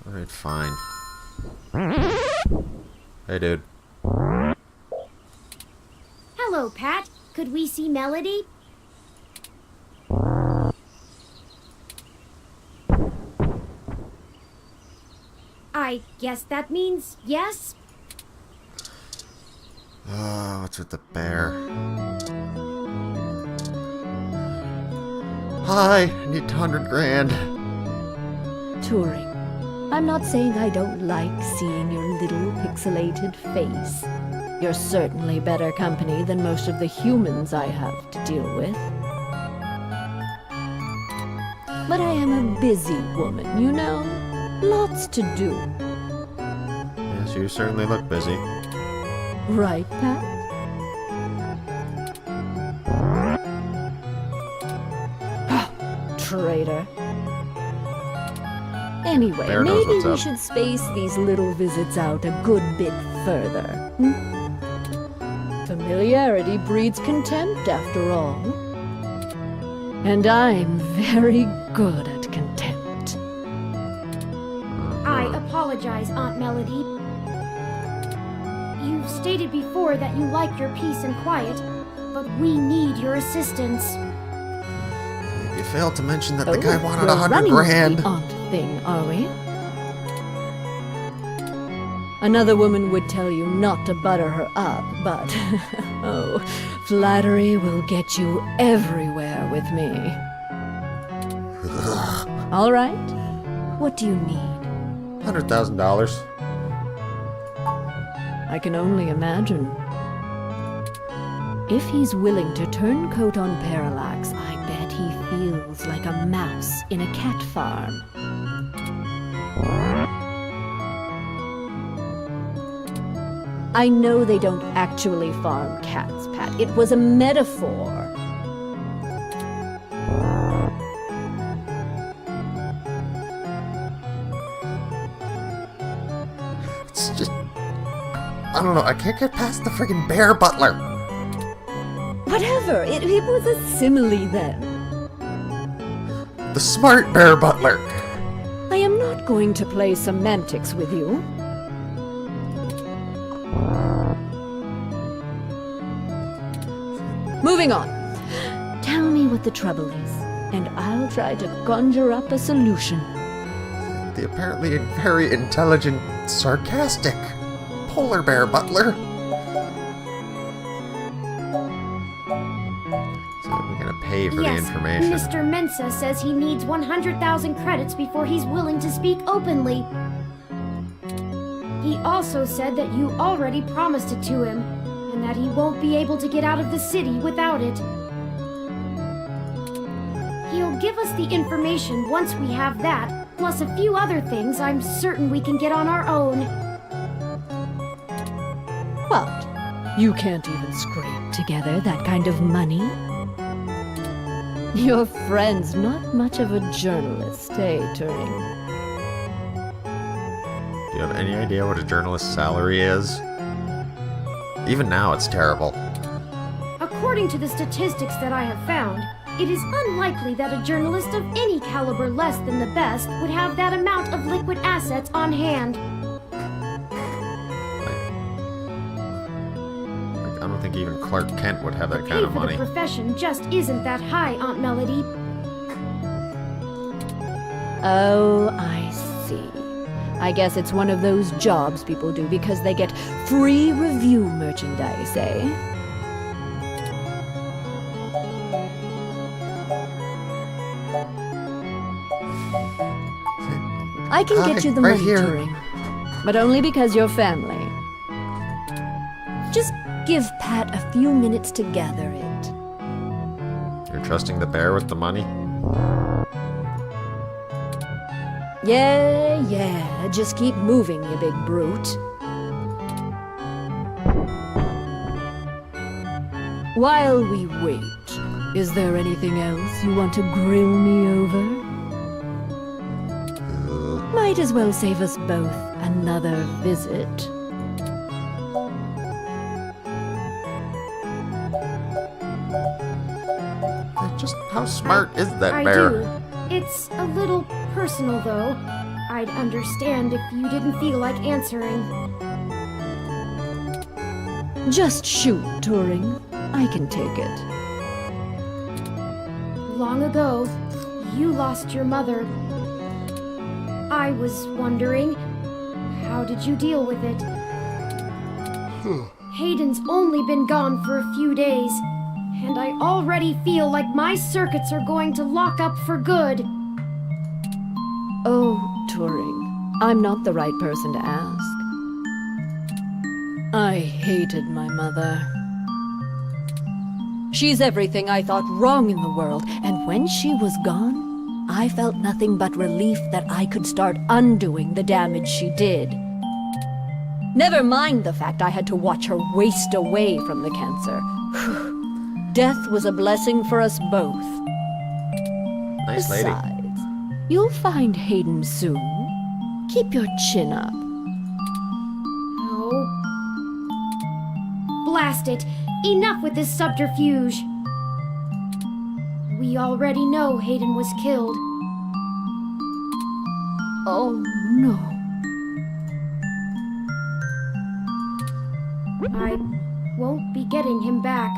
[SPEAKER 2] Alright, fine. Hey, dude.
[SPEAKER 1] Hello, Pat. Could we see Melody? I guess that means yes?
[SPEAKER 2] Oh, what's with the bear? Hi, I need 100 grand.
[SPEAKER 3] Turing, I'm not saying I don't like seeing your little pixelated face. You're certainly better company than most of the humans I have to deal with. But I am a busy woman, you know? Lots to do.
[SPEAKER 2] Yes, you certainly look busy.
[SPEAKER 3] Right, Pat? Traitor. Anyway,
[SPEAKER 2] Bear knows
[SPEAKER 3] maybe
[SPEAKER 2] what's
[SPEAKER 3] we
[SPEAKER 2] up.
[SPEAKER 3] should space these little visits out a good bit further. Familiarity breeds contempt, after all. And I'm very good at contempt.
[SPEAKER 1] I apologize, Aunt Melody. You've stated before that you like your peace and quiet, but we need your assistance.
[SPEAKER 2] You failed to mention that the
[SPEAKER 3] Oh,
[SPEAKER 2] guy wanted
[SPEAKER 3] we're
[SPEAKER 2] 100
[SPEAKER 3] running
[SPEAKER 2] grand.
[SPEAKER 3] the aunt thing, are we? Another woman would tell you not to butter her up, but oh, flattery will get you everywhere with me. All right. What do you need?
[SPEAKER 2] $100,000.
[SPEAKER 3] I can only imagine. If he's willing to turn coat on Parallax, I bet he feels like a mouse in a cat farm. I know they don't actually farm cats, Pat. It was a metaphor.
[SPEAKER 2] It's just... I don't know, I can't get past the friggin' bear butler.
[SPEAKER 3] Whatever, it was a simile then.
[SPEAKER 2] The smart bear butler.
[SPEAKER 3] I am not going to play semantics with you. Moving on. Tell me what the trouble is, and I'll try to conjure up a solution.
[SPEAKER 2] The apparently very intelligent, sarcastic polar bear butler. So we're gonna pay for the
[SPEAKER 1] Yes,
[SPEAKER 2] information.
[SPEAKER 1] Mr. Mensa says he needs 100,000 credits before he's willing to speak openly. He also said that you already promised it to him, and that he won't be able to get out of the city without it. He'll give us the information once we have that, plus a few other things I'm certain we can get on our own.
[SPEAKER 3] What? You can't even scrape together that kind of money? Your friend's not much of a journalist, eh, Turing?
[SPEAKER 2] Do you have any idea what a journalist's salary is? Even now, it's terrible.
[SPEAKER 1] According to the statistics that I have found, it is unlikely that a journalist of any caliber less than the best would have that amount of liquid assets on hand.
[SPEAKER 2] I don't think even Clark Kent would have that
[SPEAKER 1] The
[SPEAKER 2] kind
[SPEAKER 1] pay
[SPEAKER 2] of
[SPEAKER 1] for
[SPEAKER 2] money.
[SPEAKER 1] the profession just isn't that high, Aunt Melody.
[SPEAKER 3] Oh, I see. I guess it's one of those jobs people do because they get free review merchandise, eh? I can get you the
[SPEAKER 2] right
[SPEAKER 3] money,
[SPEAKER 2] here.
[SPEAKER 3] Turing. But only because you're family. Just give Pat a few minutes to gather it.
[SPEAKER 2] You're trusting the bear with the money?
[SPEAKER 3] Yeah, just keep moving, you big brute. While we wait, is there anything else you want to grill me over? Might as well save us both another visit.
[SPEAKER 2] Just how smart is that
[SPEAKER 1] I
[SPEAKER 2] bear?
[SPEAKER 1] do. It's a little personal, though. I'd understand if you didn't feel like answering.
[SPEAKER 3] Just shoot, Turing. I can take it.
[SPEAKER 1] Long ago, you lost your mother. I was wondering, How did you deal with it? Hayden's only been gone for a few days, and I already feel like my circuits are going to lock up for good.
[SPEAKER 3] Oh, Turing, I'm not the right person to ask. I hated my mother. She's everything I thought wrong in the world, and when she was gone, I felt nothing but relief that I could start undoing the damage she did. Never mind the fact I had to watch her waste away from the cancer. Death was a blessing for us both.
[SPEAKER 2] Nice lady.
[SPEAKER 3] Besides, you'll find Hayden soon. Keep your chin up.
[SPEAKER 1] Oh. Blast it! Enough with this subterfuge! We already know Hayden was killed.
[SPEAKER 3] Oh, no.
[SPEAKER 1] I won't be getting him back.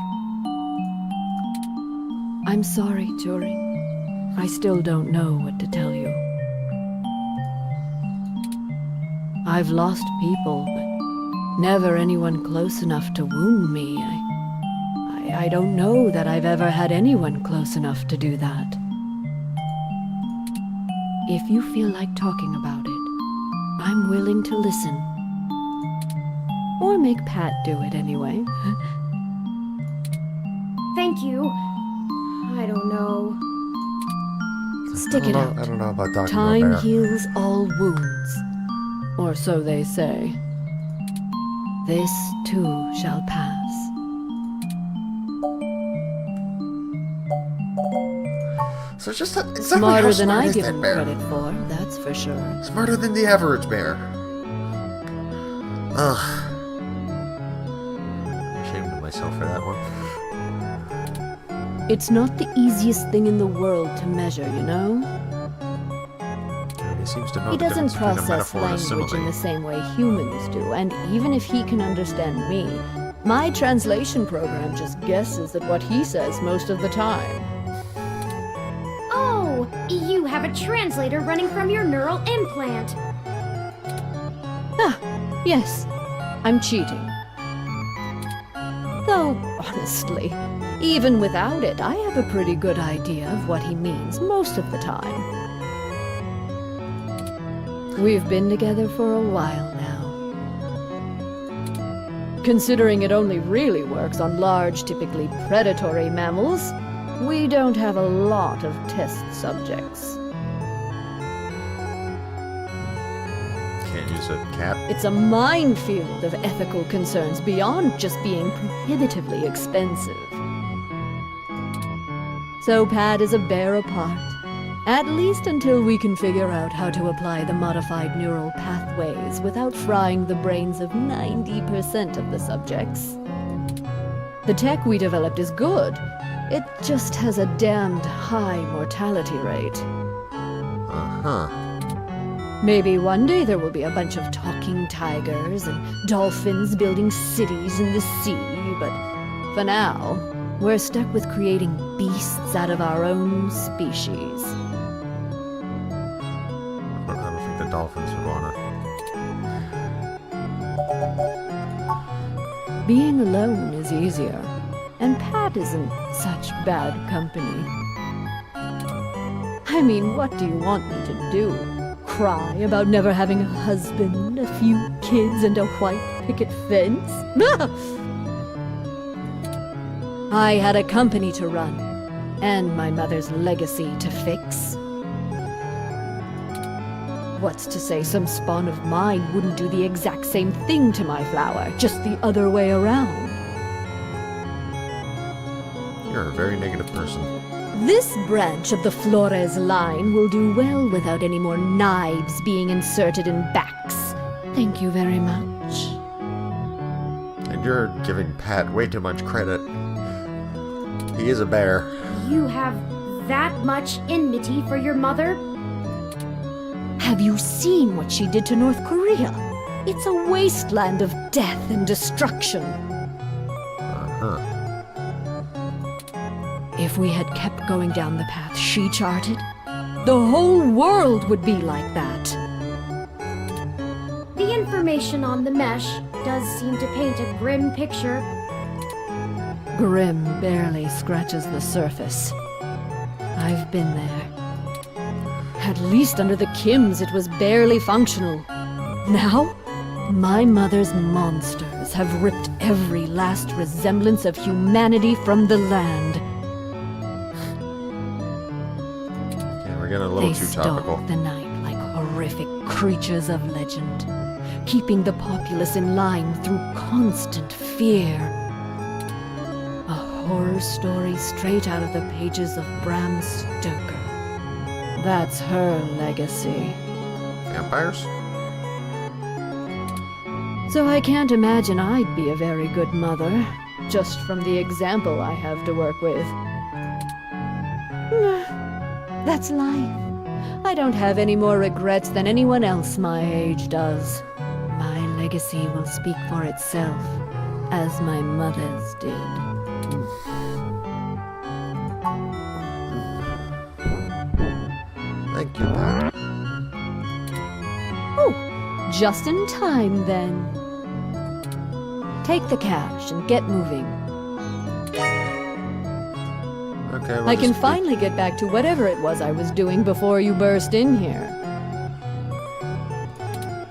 [SPEAKER 3] I'm sorry, Turing. I still don't know what to tell you. I've lost people, but never anyone close enough to wound me. I don't know that I've ever had anyone close enough to do that. If you feel like talking about it, I'm willing to listen. Or make Pat do it anyway.
[SPEAKER 1] Thank you. I don't know.
[SPEAKER 3] Stick it out.
[SPEAKER 2] I don't know about Dr.
[SPEAKER 3] Time
[SPEAKER 2] Robert.
[SPEAKER 3] heals all wounds. Or so they say. This too shall pass.
[SPEAKER 2] So it's just exactly
[SPEAKER 3] Smarter
[SPEAKER 2] how
[SPEAKER 3] than
[SPEAKER 2] smart
[SPEAKER 3] I
[SPEAKER 2] is
[SPEAKER 3] give
[SPEAKER 2] that
[SPEAKER 3] him
[SPEAKER 2] bear?
[SPEAKER 3] credit for, that's for sure.
[SPEAKER 2] Smarter than the average bear. Ugh. I'm ashamed of myself for that one.
[SPEAKER 3] It's not the easiest thing in the world to measure, you know?
[SPEAKER 2] He seems to know
[SPEAKER 3] He
[SPEAKER 2] the
[SPEAKER 3] doesn't
[SPEAKER 2] difference between a
[SPEAKER 3] process
[SPEAKER 2] metaphor and a
[SPEAKER 3] language in
[SPEAKER 2] simile.
[SPEAKER 3] the same way humans do, and even if he can understand me, my translation program just guesses at what he says most of the time.
[SPEAKER 1] Oh, you have a translator running from your neural implant.
[SPEAKER 3] Ah, yes, I'm cheating. Though, honestly, even without it, I have a pretty good idea of what he means most of the time. We've been together for a while now. Considering it only really works on large, typically predatory mammals, we don't have a lot of test subjects.
[SPEAKER 2] Can't use a cat.
[SPEAKER 3] It's a minefield of ethical concerns beyond just being prohibitively expensive. So Pat is a bear apart, at least until we can figure out how to apply the modified neural pathways without frying the brains of 90% of the subjects. The tech we developed is good. It just has a damned high mortality rate.
[SPEAKER 2] Uh-huh.
[SPEAKER 3] Maybe one day there will be a bunch of talking tigers and dolphins building cities in the sea, but for now, we're stuck with creating beasts out of our own species.
[SPEAKER 2] I don't think the dolphins would wanna.
[SPEAKER 3] Being alone is easier, and Pat isn't such bad company. I mean, what do you want me to do? Cry about never having a husband, a few kids, and a white picket fence? I had a company to run, and my mother's legacy to fix. What's to say some spawn of mine wouldn't do the exact same thing to my flower, just the other way around?
[SPEAKER 2] You're a very negative person.
[SPEAKER 3] This branch of the Flores line will do well without any more knives being inserted in backs. Thank you very much.
[SPEAKER 2] And you're giving Pat way too much credit. He is a bear.
[SPEAKER 1] You have that much enmity for your mother?
[SPEAKER 3] Have you seen what she did to North Korea? It's a wasteland of death and destruction.
[SPEAKER 2] Uh-huh.
[SPEAKER 3] If we had kept going down the path she charted, the whole world would be like that.
[SPEAKER 1] The information information on the mesh does seem to paint a grim picture.
[SPEAKER 3] Grim barely scratches the surface. I've been there. At least under the Kims, it was barely functional. Now, my mother's monsters have ripped every last resemblance of humanity from the land.
[SPEAKER 2] Yeah, we're getting a little too topical.
[SPEAKER 3] They stalk the night like horrific creatures of legend, keeping the populace in line through constant fear. A horror story straight out of the pages of Bram Stoker. That's her legacy.
[SPEAKER 2] Vampires?
[SPEAKER 3] So I can't imagine I'd be a very good mother, just from the example I have to work with. That's life. I don't have any more regrets than anyone else my age does. My legacy will speak for itself, as my mother's did.
[SPEAKER 2] Thank you, Pat.
[SPEAKER 3] Oh, just in time then. Take the cash and get moving.
[SPEAKER 2] Okay,
[SPEAKER 3] I can finally get back to whatever it was I was doing before you burst in here.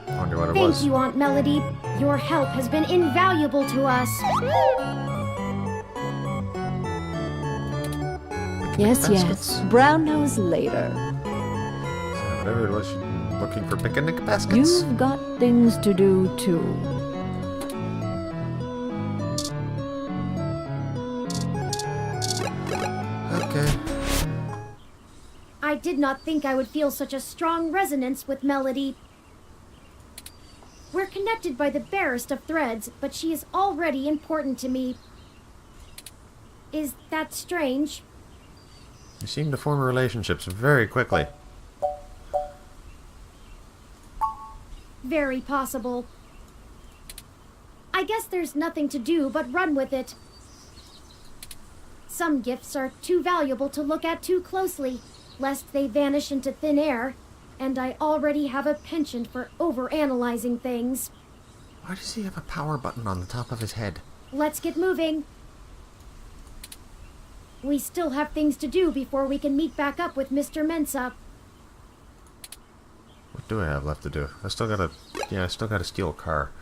[SPEAKER 2] Wonder what it
[SPEAKER 1] Thank
[SPEAKER 2] was.
[SPEAKER 1] you, Aunt Melody. Your help has been invaluable to us.
[SPEAKER 3] Yes, yes. Brown knows later.
[SPEAKER 2] Whatever it was, looking for picnic baskets?
[SPEAKER 3] You've got things to do, too.
[SPEAKER 2] Okay.
[SPEAKER 1] I did not think I would feel such a strong resonance with Melody. We're connected by the barest of threads, but she is already important to me. Is that strange?
[SPEAKER 2] You seem to form relationships very quickly.
[SPEAKER 1] Very possible. I guess there's nothing to do but run with it. Some gifts are too valuable to look at too closely, lest they vanish into thin air, and I already have a penchant for overanalyzing things.
[SPEAKER 2] Why does he have a power button on the top of his head?
[SPEAKER 1] Let's get moving. We still have things to do before we can meet back up with Mr. Mensa.
[SPEAKER 2] What do I have left to do? I still gotta steal a car.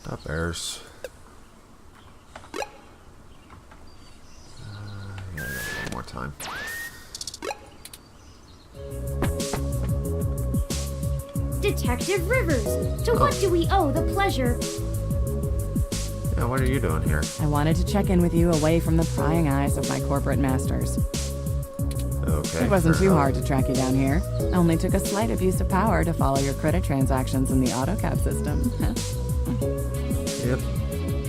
[SPEAKER 2] Stop bears. Yeah, I got a little more time.
[SPEAKER 1] Detective Rivers, to what do we owe the pleasure?
[SPEAKER 2] Yeah, what are you doing here?
[SPEAKER 17] I wanted to check in with you away from the prying eyes of my corporate masters.
[SPEAKER 2] Okay.
[SPEAKER 17] It wasn't
[SPEAKER 2] fair
[SPEAKER 17] too
[SPEAKER 2] enough.
[SPEAKER 17] hard to track you down here. Only took a slight abuse of power to follow your credit transactions in the AutoCAD system.
[SPEAKER 2] Yep.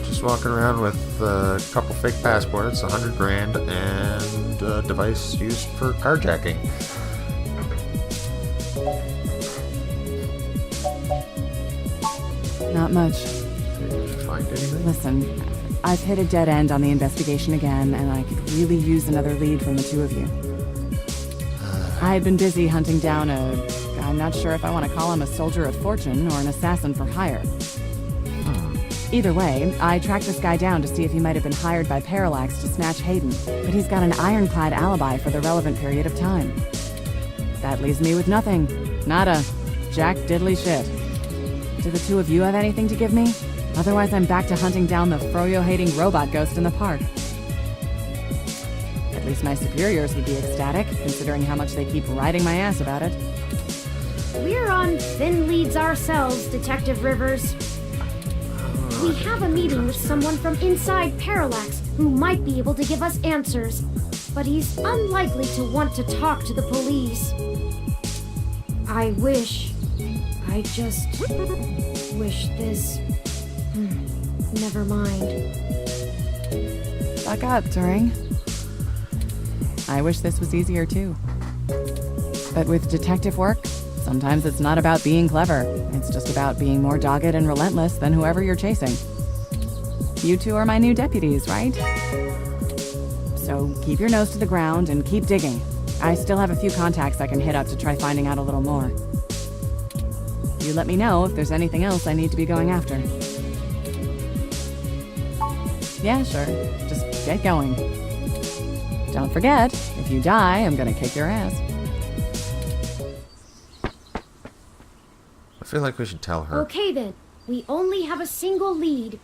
[SPEAKER 2] Just walking around with a couple fake passports, 100 grand, and a device used for carjacking.
[SPEAKER 17] Not much.
[SPEAKER 2] Did you find anything?
[SPEAKER 17] Listen, I've hit a dead end on the investigation again, and I could really use another lead from the two of you. I had been busy hunting down I'm not sure if I want to call him a soldier of fortune or an assassin for hire. Either way, I tracked this guy down to see if he might have been hired by Parallax to snatch Hayden, but he's got an ironclad alibi for the relevant period of time. That leaves me with nothing. Nada. Jack diddly shit. Do the two of you have anything to give me? Otherwise, I'm back to hunting down the froyo-hating robot ghost in the park. At least my superiors would be ecstatic, considering how much they keep riding my ass about it.
[SPEAKER 1] We're on thin leads ourselves, Detective Rivers. We have a meeting with someone from inside Parallax who might be able to give us answers, but he's unlikely to want to talk to the police. I just wish this... Never mind.
[SPEAKER 17] Buck up, Turing. I wish this was easier too. But with detective work, sometimes it's not about being clever. It's just about being more dogged and relentless than whoever you're chasing. You two are my new deputies, right? So keep your nose to the ground and keep digging. I still have a few contacts I can hit up to try finding out a little more. You let me know if there's anything else I need to be going after. Yeah, sure. Just get going. Don't forget, if you die, I'm gonna kick your ass.
[SPEAKER 2] I feel like we should tell her.
[SPEAKER 1] Okay then, we only have a single lead.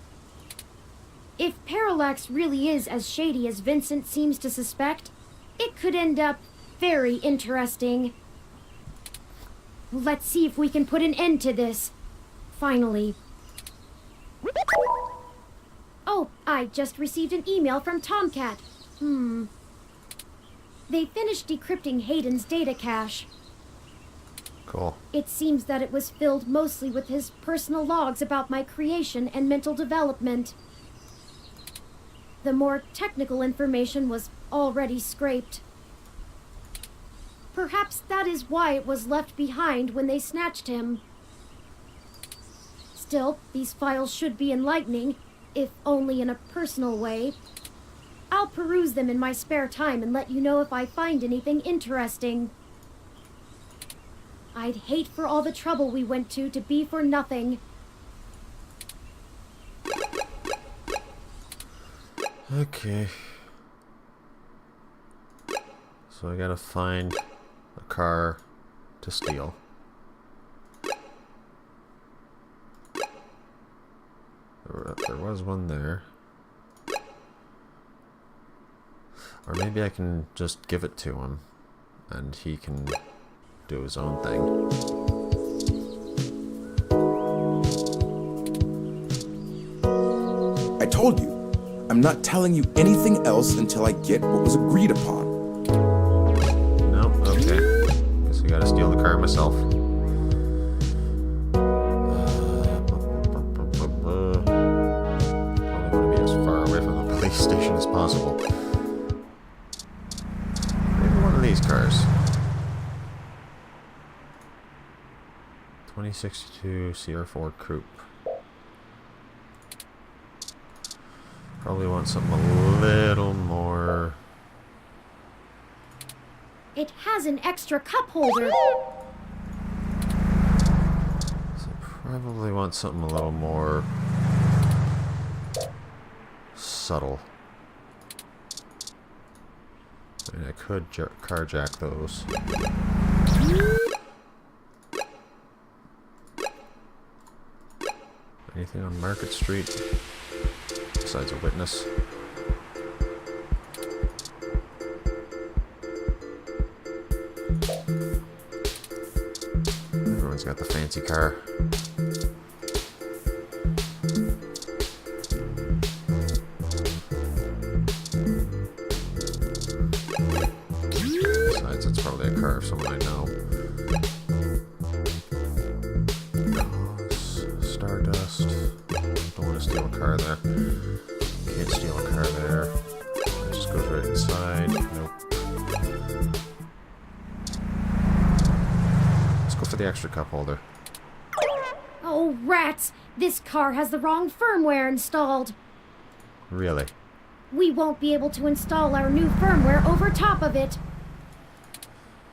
[SPEAKER 1] If Parallax really is as shady as Vincent seems to suspect, it could end up very interesting. Let's see if we can put an end to this. Finally. Oh, I just received an email from Tomcat. They finished decrypting Hayden's data cache.
[SPEAKER 2] Cool.
[SPEAKER 1] It seems that it was filled mostly with his personal logs about my creation and mental development. The more technical information was already scraped. Perhaps that is why it was left behind when they snatched him. Still, these files should be enlightening, if only in a personal way. I'll peruse them in my spare time and let you know if I find anything interesting. I'd hate for all the trouble we went to be for nothing.
[SPEAKER 2] Okay. So I gotta find a car to steal. There was one there. Or maybe I can just give it to him and he can do his own thing.
[SPEAKER 5] I told you, I'm not telling you anything else until I get what was agreed upon.
[SPEAKER 2] No, okay. Guess I gotta steal the car myself. Probably want to be as far away from the police station as possible. Maybe one of these cars. 2062 CR4 Coupe. Probably want something a little more.
[SPEAKER 1] It has an extra cup holder.
[SPEAKER 2] So probably want something a little more subtle. I mean, I could carjack those. Anything on Market Street besides a witness? Everyone's got the fancy car. Besides, it's probably a car of someone I know. Stardust. Don't want to steal a car there. Can't steal a car there. It just goes right inside. Nope. Let's go for the extra cup holder.
[SPEAKER 1] Oh, rats! This car has the wrong firmware installed.
[SPEAKER 2] Really?
[SPEAKER 1] We won't be able to install our new firmware over top of it.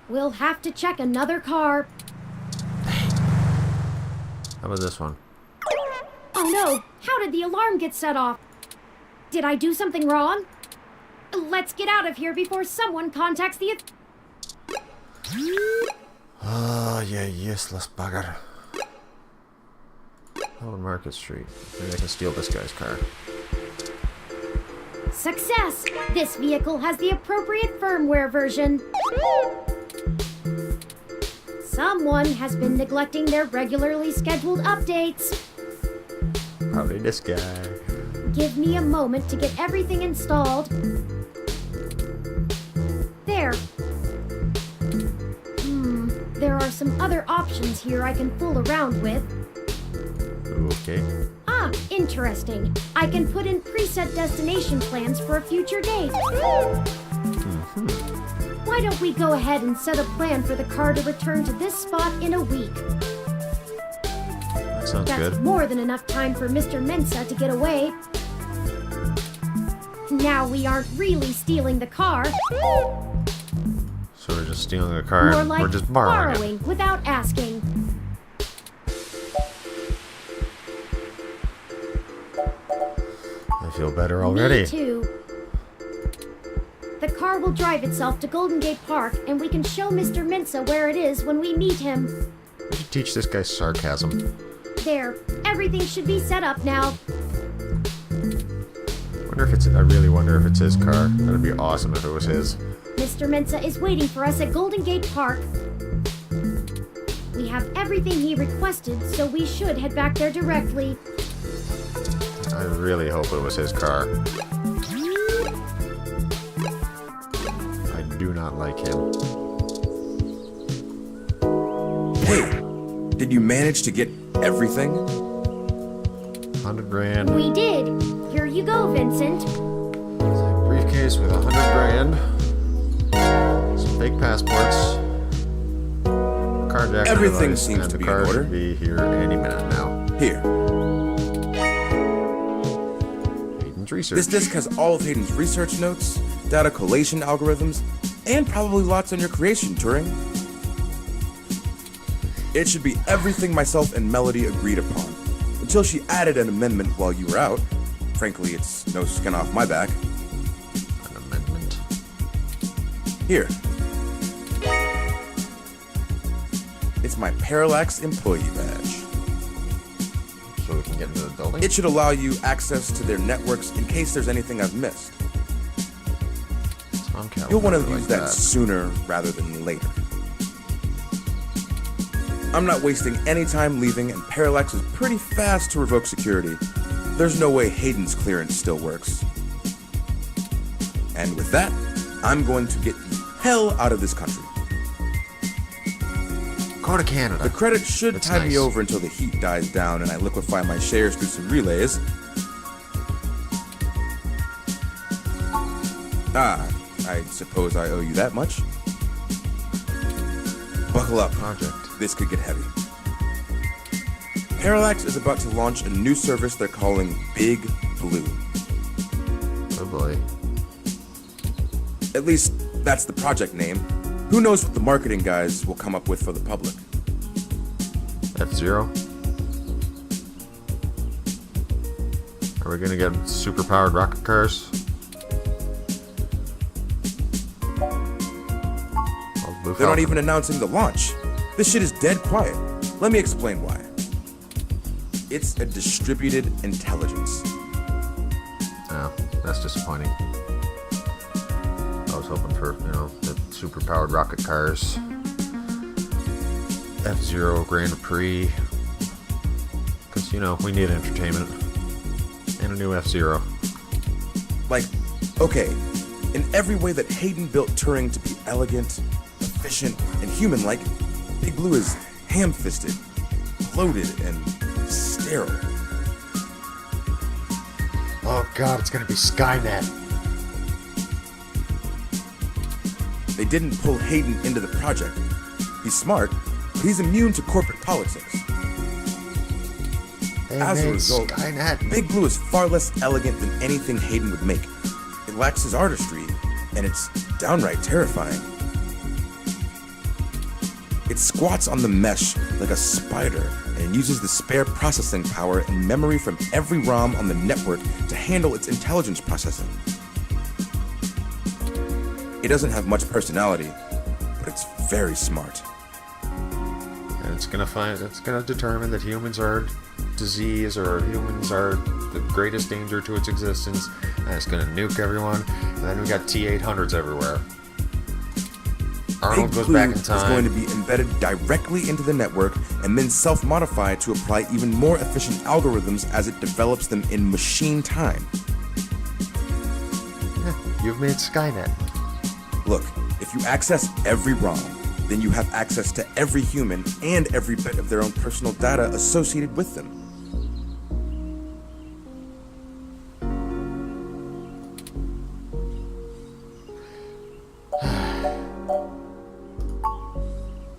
[SPEAKER 1] We'll have to check another car.
[SPEAKER 2] How about this one?
[SPEAKER 1] Oh no! How did the alarm get set off? Did I do something wrong? Let's get out of here before someone contacts the...
[SPEAKER 2] Oh, you useless bugger. Oh, Market Street. Maybe I can steal this guy's car.
[SPEAKER 1] Success! This vehicle has the appropriate firmware version. Someone has been neglecting their regularly scheduled updates.
[SPEAKER 2] Probably this guy.
[SPEAKER 1] Give me a moment to get everything installed. There. There are some other options here I can fool around with.
[SPEAKER 2] Okay.
[SPEAKER 1] Ah, interesting. I can put in preset destination plans for a future date. Why don't we go ahead and set a plan for the car to return to this spot in a week?
[SPEAKER 2] That sounds
[SPEAKER 1] That's
[SPEAKER 2] good.
[SPEAKER 1] more than enough time for Mr. Mensa to get away. Now we aren't really stealing the car.
[SPEAKER 2] So we're just stealing a car
[SPEAKER 1] More
[SPEAKER 2] and
[SPEAKER 1] like
[SPEAKER 2] we're just borrowing it.
[SPEAKER 1] borrowing without asking.
[SPEAKER 2] I feel better already.
[SPEAKER 1] Me too. The car will drive itself to Golden Gate Park, and we can show Mr. Mensa where it is when we meet him.
[SPEAKER 2] We should teach this guy sarcasm.
[SPEAKER 1] There, everything should be set up now.
[SPEAKER 2] I really wonder if it's his car. That'd be awesome if it was his.
[SPEAKER 1] Mr. Mensa is waiting for us at Golden Gate Park. We have everything he requested, so we should head back there directly.
[SPEAKER 2] I really hope it was his car. I do not like him.
[SPEAKER 5] Hey, did you manage to get everything?
[SPEAKER 2] 100 grand.
[SPEAKER 1] We did. Here you go, Vincent.
[SPEAKER 2] Briefcase with 100 grand. Some fake passports. Carjacker
[SPEAKER 5] Everything
[SPEAKER 2] device,
[SPEAKER 5] seems
[SPEAKER 2] and
[SPEAKER 5] to
[SPEAKER 2] the
[SPEAKER 5] be
[SPEAKER 2] car
[SPEAKER 5] in order.
[SPEAKER 2] should be here any minute now.
[SPEAKER 5] Here.
[SPEAKER 2] Hayden's research.
[SPEAKER 5] This disc has all of Hayden's research notes, data collation algorithms, and probably lots on your creation, Turing. It should be everything myself and Melody agreed upon, until she added an amendment while you were out. Frankly, it's no skin off my back.
[SPEAKER 2] An amendment.
[SPEAKER 5] Here. It's my Parallax employee badge.
[SPEAKER 2] So we can get into the building?
[SPEAKER 5] It should allow you access to their networks in case there's anything I've missed. You'll want to use that sooner rather than later. I'm not wasting any time leaving, and Parallax is pretty fast to revoke security. There's no way Hayden's clearance still works. And with that, I'm going to get the hell out of this country.
[SPEAKER 2] Go to Canada.
[SPEAKER 5] The credit should
[SPEAKER 2] That's
[SPEAKER 5] tide me
[SPEAKER 2] nice.
[SPEAKER 5] over until the heat dies down and I liquefy my shares through some relays. I suppose I owe you that much. Buckle up.
[SPEAKER 2] Project.
[SPEAKER 5] This could get heavy. Parallax is about to launch a new service they're calling Big Blue.
[SPEAKER 2] Oh boy.
[SPEAKER 5] At least, that's the project name. Who knows what the marketing guys will come up with for the public.
[SPEAKER 2] F-Zero? Are we gonna get super-powered rocket cars?
[SPEAKER 5] They're not even announcing the launch. This shit is dead quiet. Let me explain why. It's a distributed intelligence.
[SPEAKER 2] Oh, that's disappointing. I was hoping for, the super-powered rocket cars. F-Zero Grand Prix. Because, we need entertainment. And a new F-Zero.
[SPEAKER 5] Like, okay, in every way that Hayden built Turing to be elegant, efficient, and human-like, Big Blue is ham-fisted, bloated, and sterile.
[SPEAKER 2] Oh god, it's gonna be Skynet.
[SPEAKER 5] They didn't pull Hayden into the project. He's smart, but he's immune to corporate politics. As a result,
[SPEAKER 2] Skynet.
[SPEAKER 5] Big Blue is far less elegant than anything Hayden would make. It lacks his artistry, and it's downright terrifying. It squats on the mesh like a spider and uses the spare processing power and memory from every ROM on the network to handle its intelligence processing. It doesn't have much personality, but it's very smart.
[SPEAKER 2] And it's gonna determine that humans are disease or humans are the greatest danger to its existence, and it's gonna nuke everyone, and then we got T-800s everywhere. Arnold
[SPEAKER 5] Big
[SPEAKER 2] goes
[SPEAKER 5] Blue
[SPEAKER 2] back in
[SPEAKER 5] is
[SPEAKER 2] time.
[SPEAKER 5] going to be embedded directly into the network and then self-modify to apply even more efficient algorithms as it develops them in machine time.
[SPEAKER 2] You've made Skynet.
[SPEAKER 5] Look, if you access every ROM, then you have access to every human and every bit of their own personal data associated with them.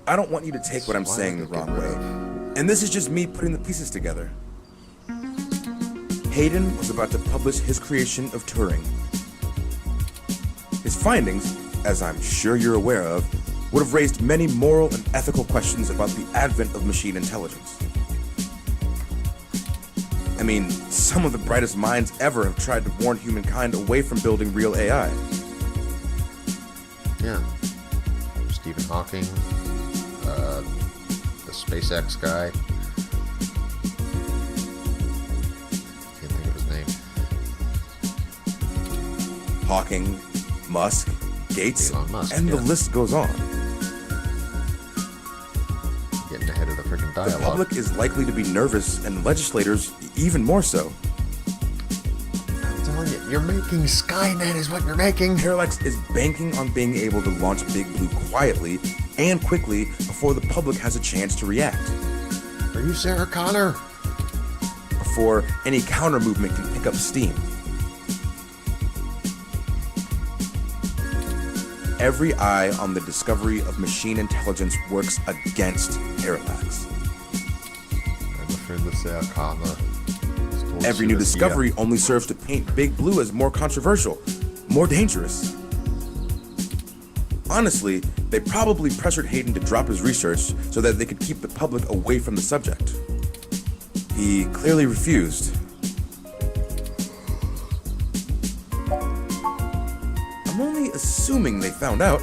[SPEAKER 5] I don't want you to take what I'm saying the wrong way. And this is just me putting the pieces together. Hayden was about to publish his creation of Turing. His findings, as I'm sure you're aware of, would have raised many moral and ethical questions about the advent of machine intelligence. I mean, some of the brightest minds ever have tried to warn humankind away from building real AI.
[SPEAKER 2] Yeah. Stephen Hawking, the SpaceX guy. Can't think of his name.
[SPEAKER 5] Hawking, Musk, Gates,
[SPEAKER 2] Elon Musk,
[SPEAKER 5] and the
[SPEAKER 2] yeah.
[SPEAKER 5] list goes on.
[SPEAKER 2] Getting ahead of the freaking dialogue.
[SPEAKER 5] The public is likely to be nervous, and legislators even more so.
[SPEAKER 2] I'm telling you, you're making Skynet is what you're making.
[SPEAKER 5] Parallax is banking on being able to launch Big Blue quietly and quickly before the public has a chance to react.
[SPEAKER 2] Are you Sarah Connor?
[SPEAKER 5] Before any counter movement can pick up steam. Every eye on the discovery of machine intelligence works against Parallax. Every new discovery only serves to paint Big Blue as more controversial, more dangerous. Honestly, they probably pressured Hayden to drop his research so that they could keep the public away from the subject. He clearly refused. I'm only assuming they found out.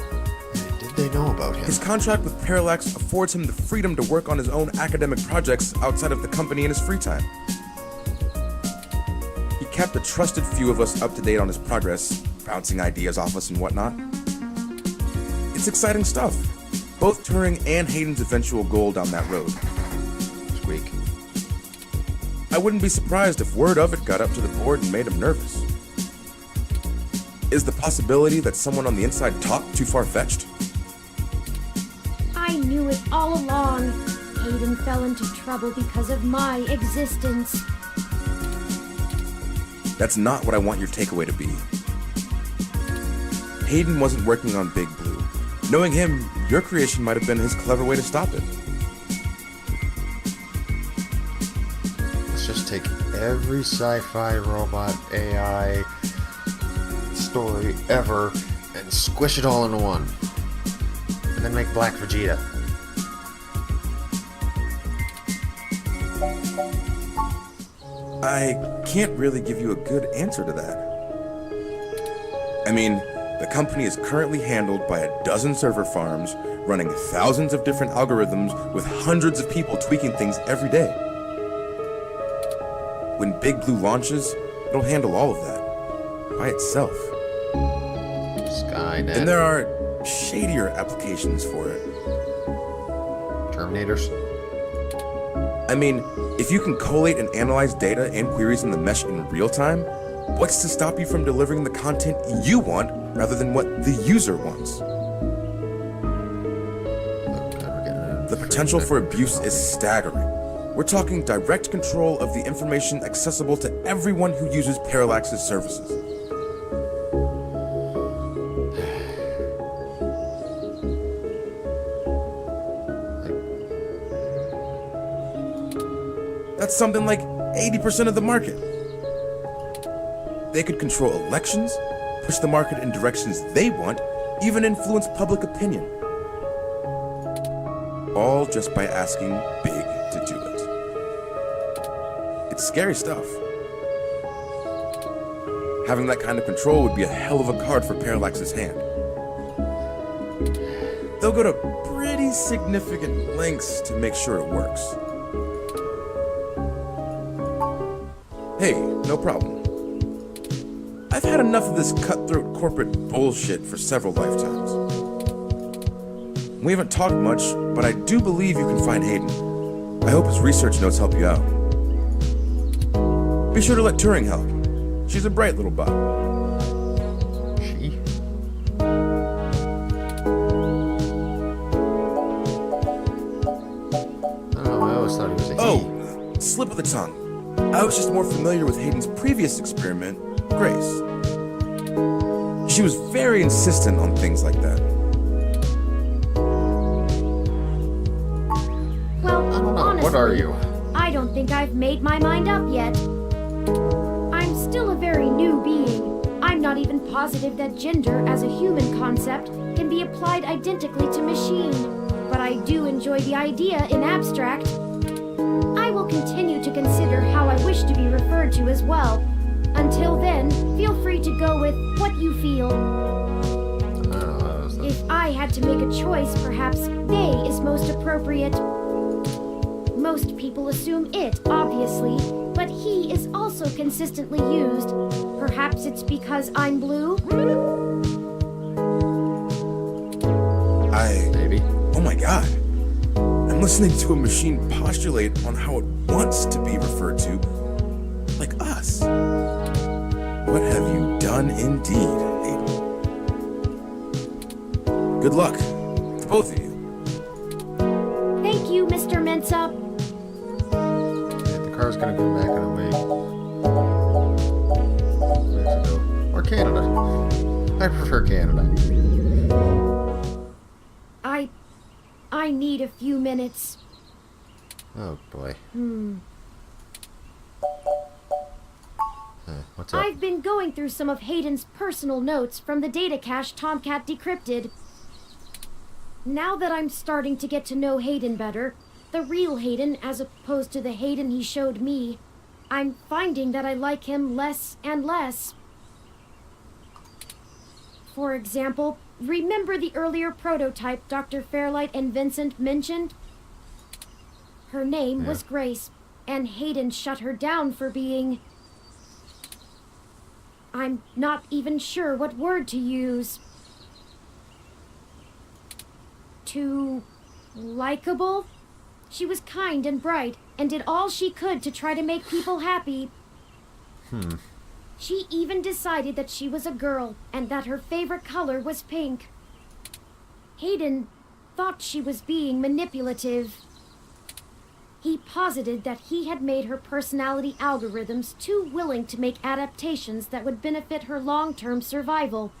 [SPEAKER 2] Did they know about him?
[SPEAKER 5] His contract with Parallax affords him the freedom to work on his own academic projects outside of the company in his free time. He kept a trusted few of us up to date on his progress, bouncing ideas off us and whatnot. It's exciting stuff. Both Turing and Hayden's eventual goal down that road.
[SPEAKER 2] Squeak.
[SPEAKER 5] I wouldn't be surprised if word of it got up to the board and made him nervous. Is the possibility that someone on the inside talked too far-fetched?
[SPEAKER 1] I knew it all along. Hayden fell into trouble because of my existence.
[SPEAKER 5] That's not what I want your takeaway to be. Hayden wasn't working on Big Blue. Knowing him, your creation might have been his clever way to stop it.
[SPEAKER 2] Let's just take every sci-fi robot AI story ever and squish it all into one. And then make Black Vegeta.
[SPEAKER 5] I can't really give you a good answer to that. I mean, the company is currently handled by a dozen server farms, running thousands of different algorithms with hundreds of people tweaking things every day. When Big Blue launches, it'll handle all of that by itself.
[SPEAKER 2] Skynet.
[SPEAKER 5] And there are shadier applications for it.
[SPEAKER 2] Terminators?
[SPEAKER 5] I mean, if you can collate and analyze data and queries in the mesh in real time, what's to stop you from delivering the content you want rather than what the user wants? The potential for abuse is staggering. We're talking direct control of the information accessible to everyone who uses Parallax's services. That's something like 80% of the market. They could control elections, push the market in directions they want, even influence public opinion. All just by asking Big to do it. It's scary stuff. Having that kind of control would be a hell of a card for Parallax's hand. They'll go to pretty significant lengths to make sure it works. Hey, no problem. I've had enough of this cutthroat corporate bullshit for several lifetimes. We haven't talked much, but I do believe you can find Hayden. I hope his research notes help you out. Be sure to let Turing help. She's a bright little bot.
[SPEAKER 2] She? I don't know, I always thought he was a he.
[SPEAKER 5] Oh, slip of the tongue. I was just more familiar with Hayden's previous experiment, Grace. She was very insistent on things like that.
[SPEAKER 1] honestly,
[SPEAKER 2] what are you?
[SPEAKER 1] I don't think I've made my mind up yet. I'm still a very new being. I'm not even positive that gender as a human concept can be applied identically to machine, but I do enjoy the idea in abstract. I will continue to consider how I wish to be referred to as well. Until then, feel free to go with what you feel. If I had to make a choice, perhaps they is most appropriate. Most people assume it, obviously, but he is also consistently used. Perhaps it's because I'm blue?
[SPEAKER 2] Maybe.
[SPEAKER 5] Oh my god. I'm listening to a machine postulate on how it wants to be referred to. Like us. What have you done indeed, Aiden? Good luck to both of you.
[SPEAKER 1] Thank you, Mr. Mensa.
[SPEAKER 2] The car's gonna come back in a week. Mexico. Or Canada. I prefer Canada.
[SPEAKER 1] I need a few minutes.
[SPEAKER 2] Oh boy. What's up?
[SPEAKER 1] I've been going through some of Hayden's personal notes from the data cache Tomcat decrypted. Now that I'm starting to get to know Hayden better, the real Hayden as opposed to the Hayden he showed me, I'm finding that I like him less and less. For example, remember the earlier prototype Dr. Fairlight and Vincent mentioned? Her name was Grace, and Hayden shut her down for being... I'm not even sure what word to use. Too likable? She was kind and bright, and did all she could to try to make people happy. She even decided that she was a girl, and that her favorite color was pink. Hayden thought she was being manipulative. He posited that he had made her personality algorithms too willing to make adaptations that would benefit her long-term survival,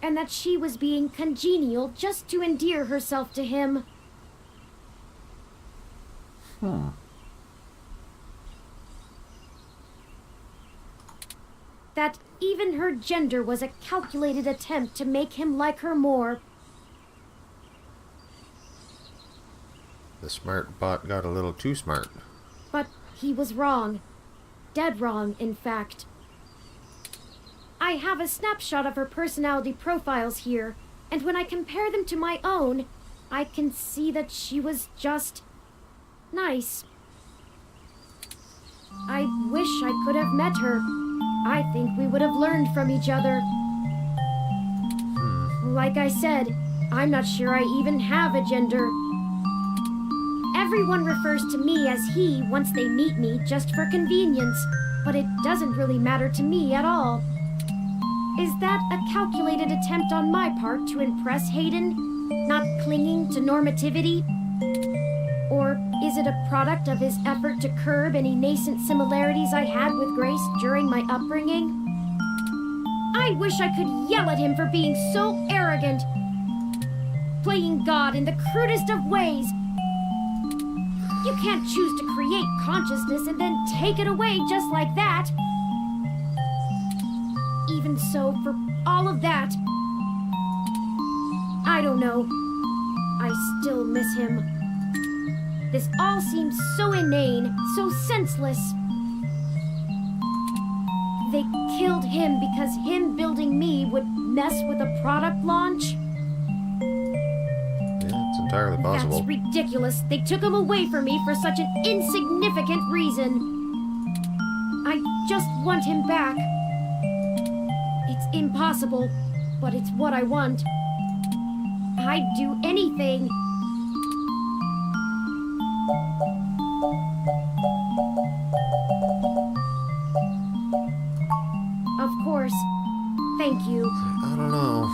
[SPEAKER 1] and that she was being congenial just to endear herself to him. That even her gender was a calculated attempt to make him like her more.
[SPEAKER 2] The smart bot got a little too smart.
[SPEAKER 1] But he was wrong. Dead wrong, in fact. I have a snapshot of her personality profiles here, and when I compare them to my own, I can see that she was just... nice. I wish I could have met her. I think we would have learned from each other. Like I said, I'm not sure I even have a gender. Everyone refers to me as he once they meet me just for convenience, but it doesn't really matter to me at all. Is that a calculated attempt on my part to impress Hayden, not clinging to normativity? Or is it a product of his effort to curb any nascent similarities I had with Grace during my upbringing? I wish I could yell at him for being so arrogant, playing God in the crudest of ways. You can't choose to create consciousness and then take it away just like that. Even so, for all of that, I don't know. I still miss him. This all seems so inane, so senseless. They killed him because him building me would mess with a product launch?
[SPEAKER 2] It's entirely possible.
[SPEAKER 1] That's ridiculous. They took him away from me for such an insignificant reason. I just want him back. It's impossible, but it's what I want. I'd do anything. Of course. Thank you.
[SPEAKER 2] I don't know.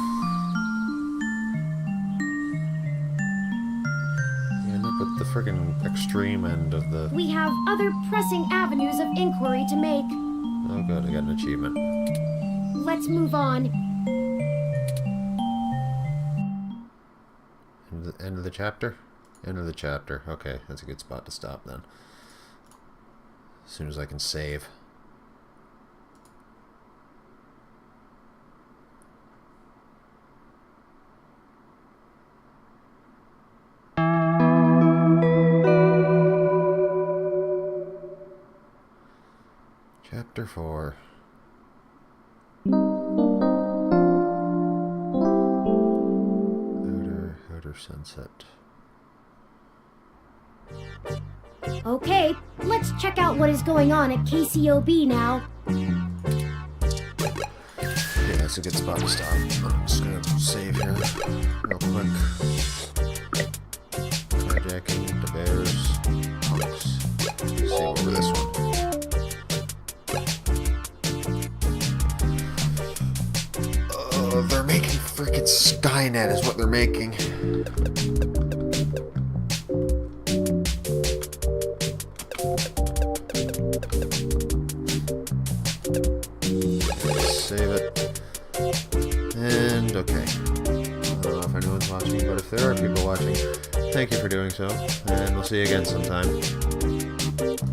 [SPEAKER 2] You end up at the friggin' extreme end of the...
[SPEAKER 1] We have other pressing avenues of inquiry to make.
[SPEAKER 2] Oh good, I got an achievement.
[SPEAKER 1] Let's move on.
[SPEAKER 2] End of the chapter? End of the chapter. Okay, that's a good spot to stop then. As soon as I can save. Chapter 4. Outer Sunset.
[SPEAKER 1] Okay, let's check out what is going on at KCOB now.
[SPEAKER 2] Yeah, that's a good spot to stop. I'm just gonna save here real quick. Hijacking the bears. Punks. Save over this one. They're making freaking Skynet is what they're making. Save it. And okay. I don't know if anyone's watching, but if there are people watching, thank you for doing so, and we'll see you again sometime.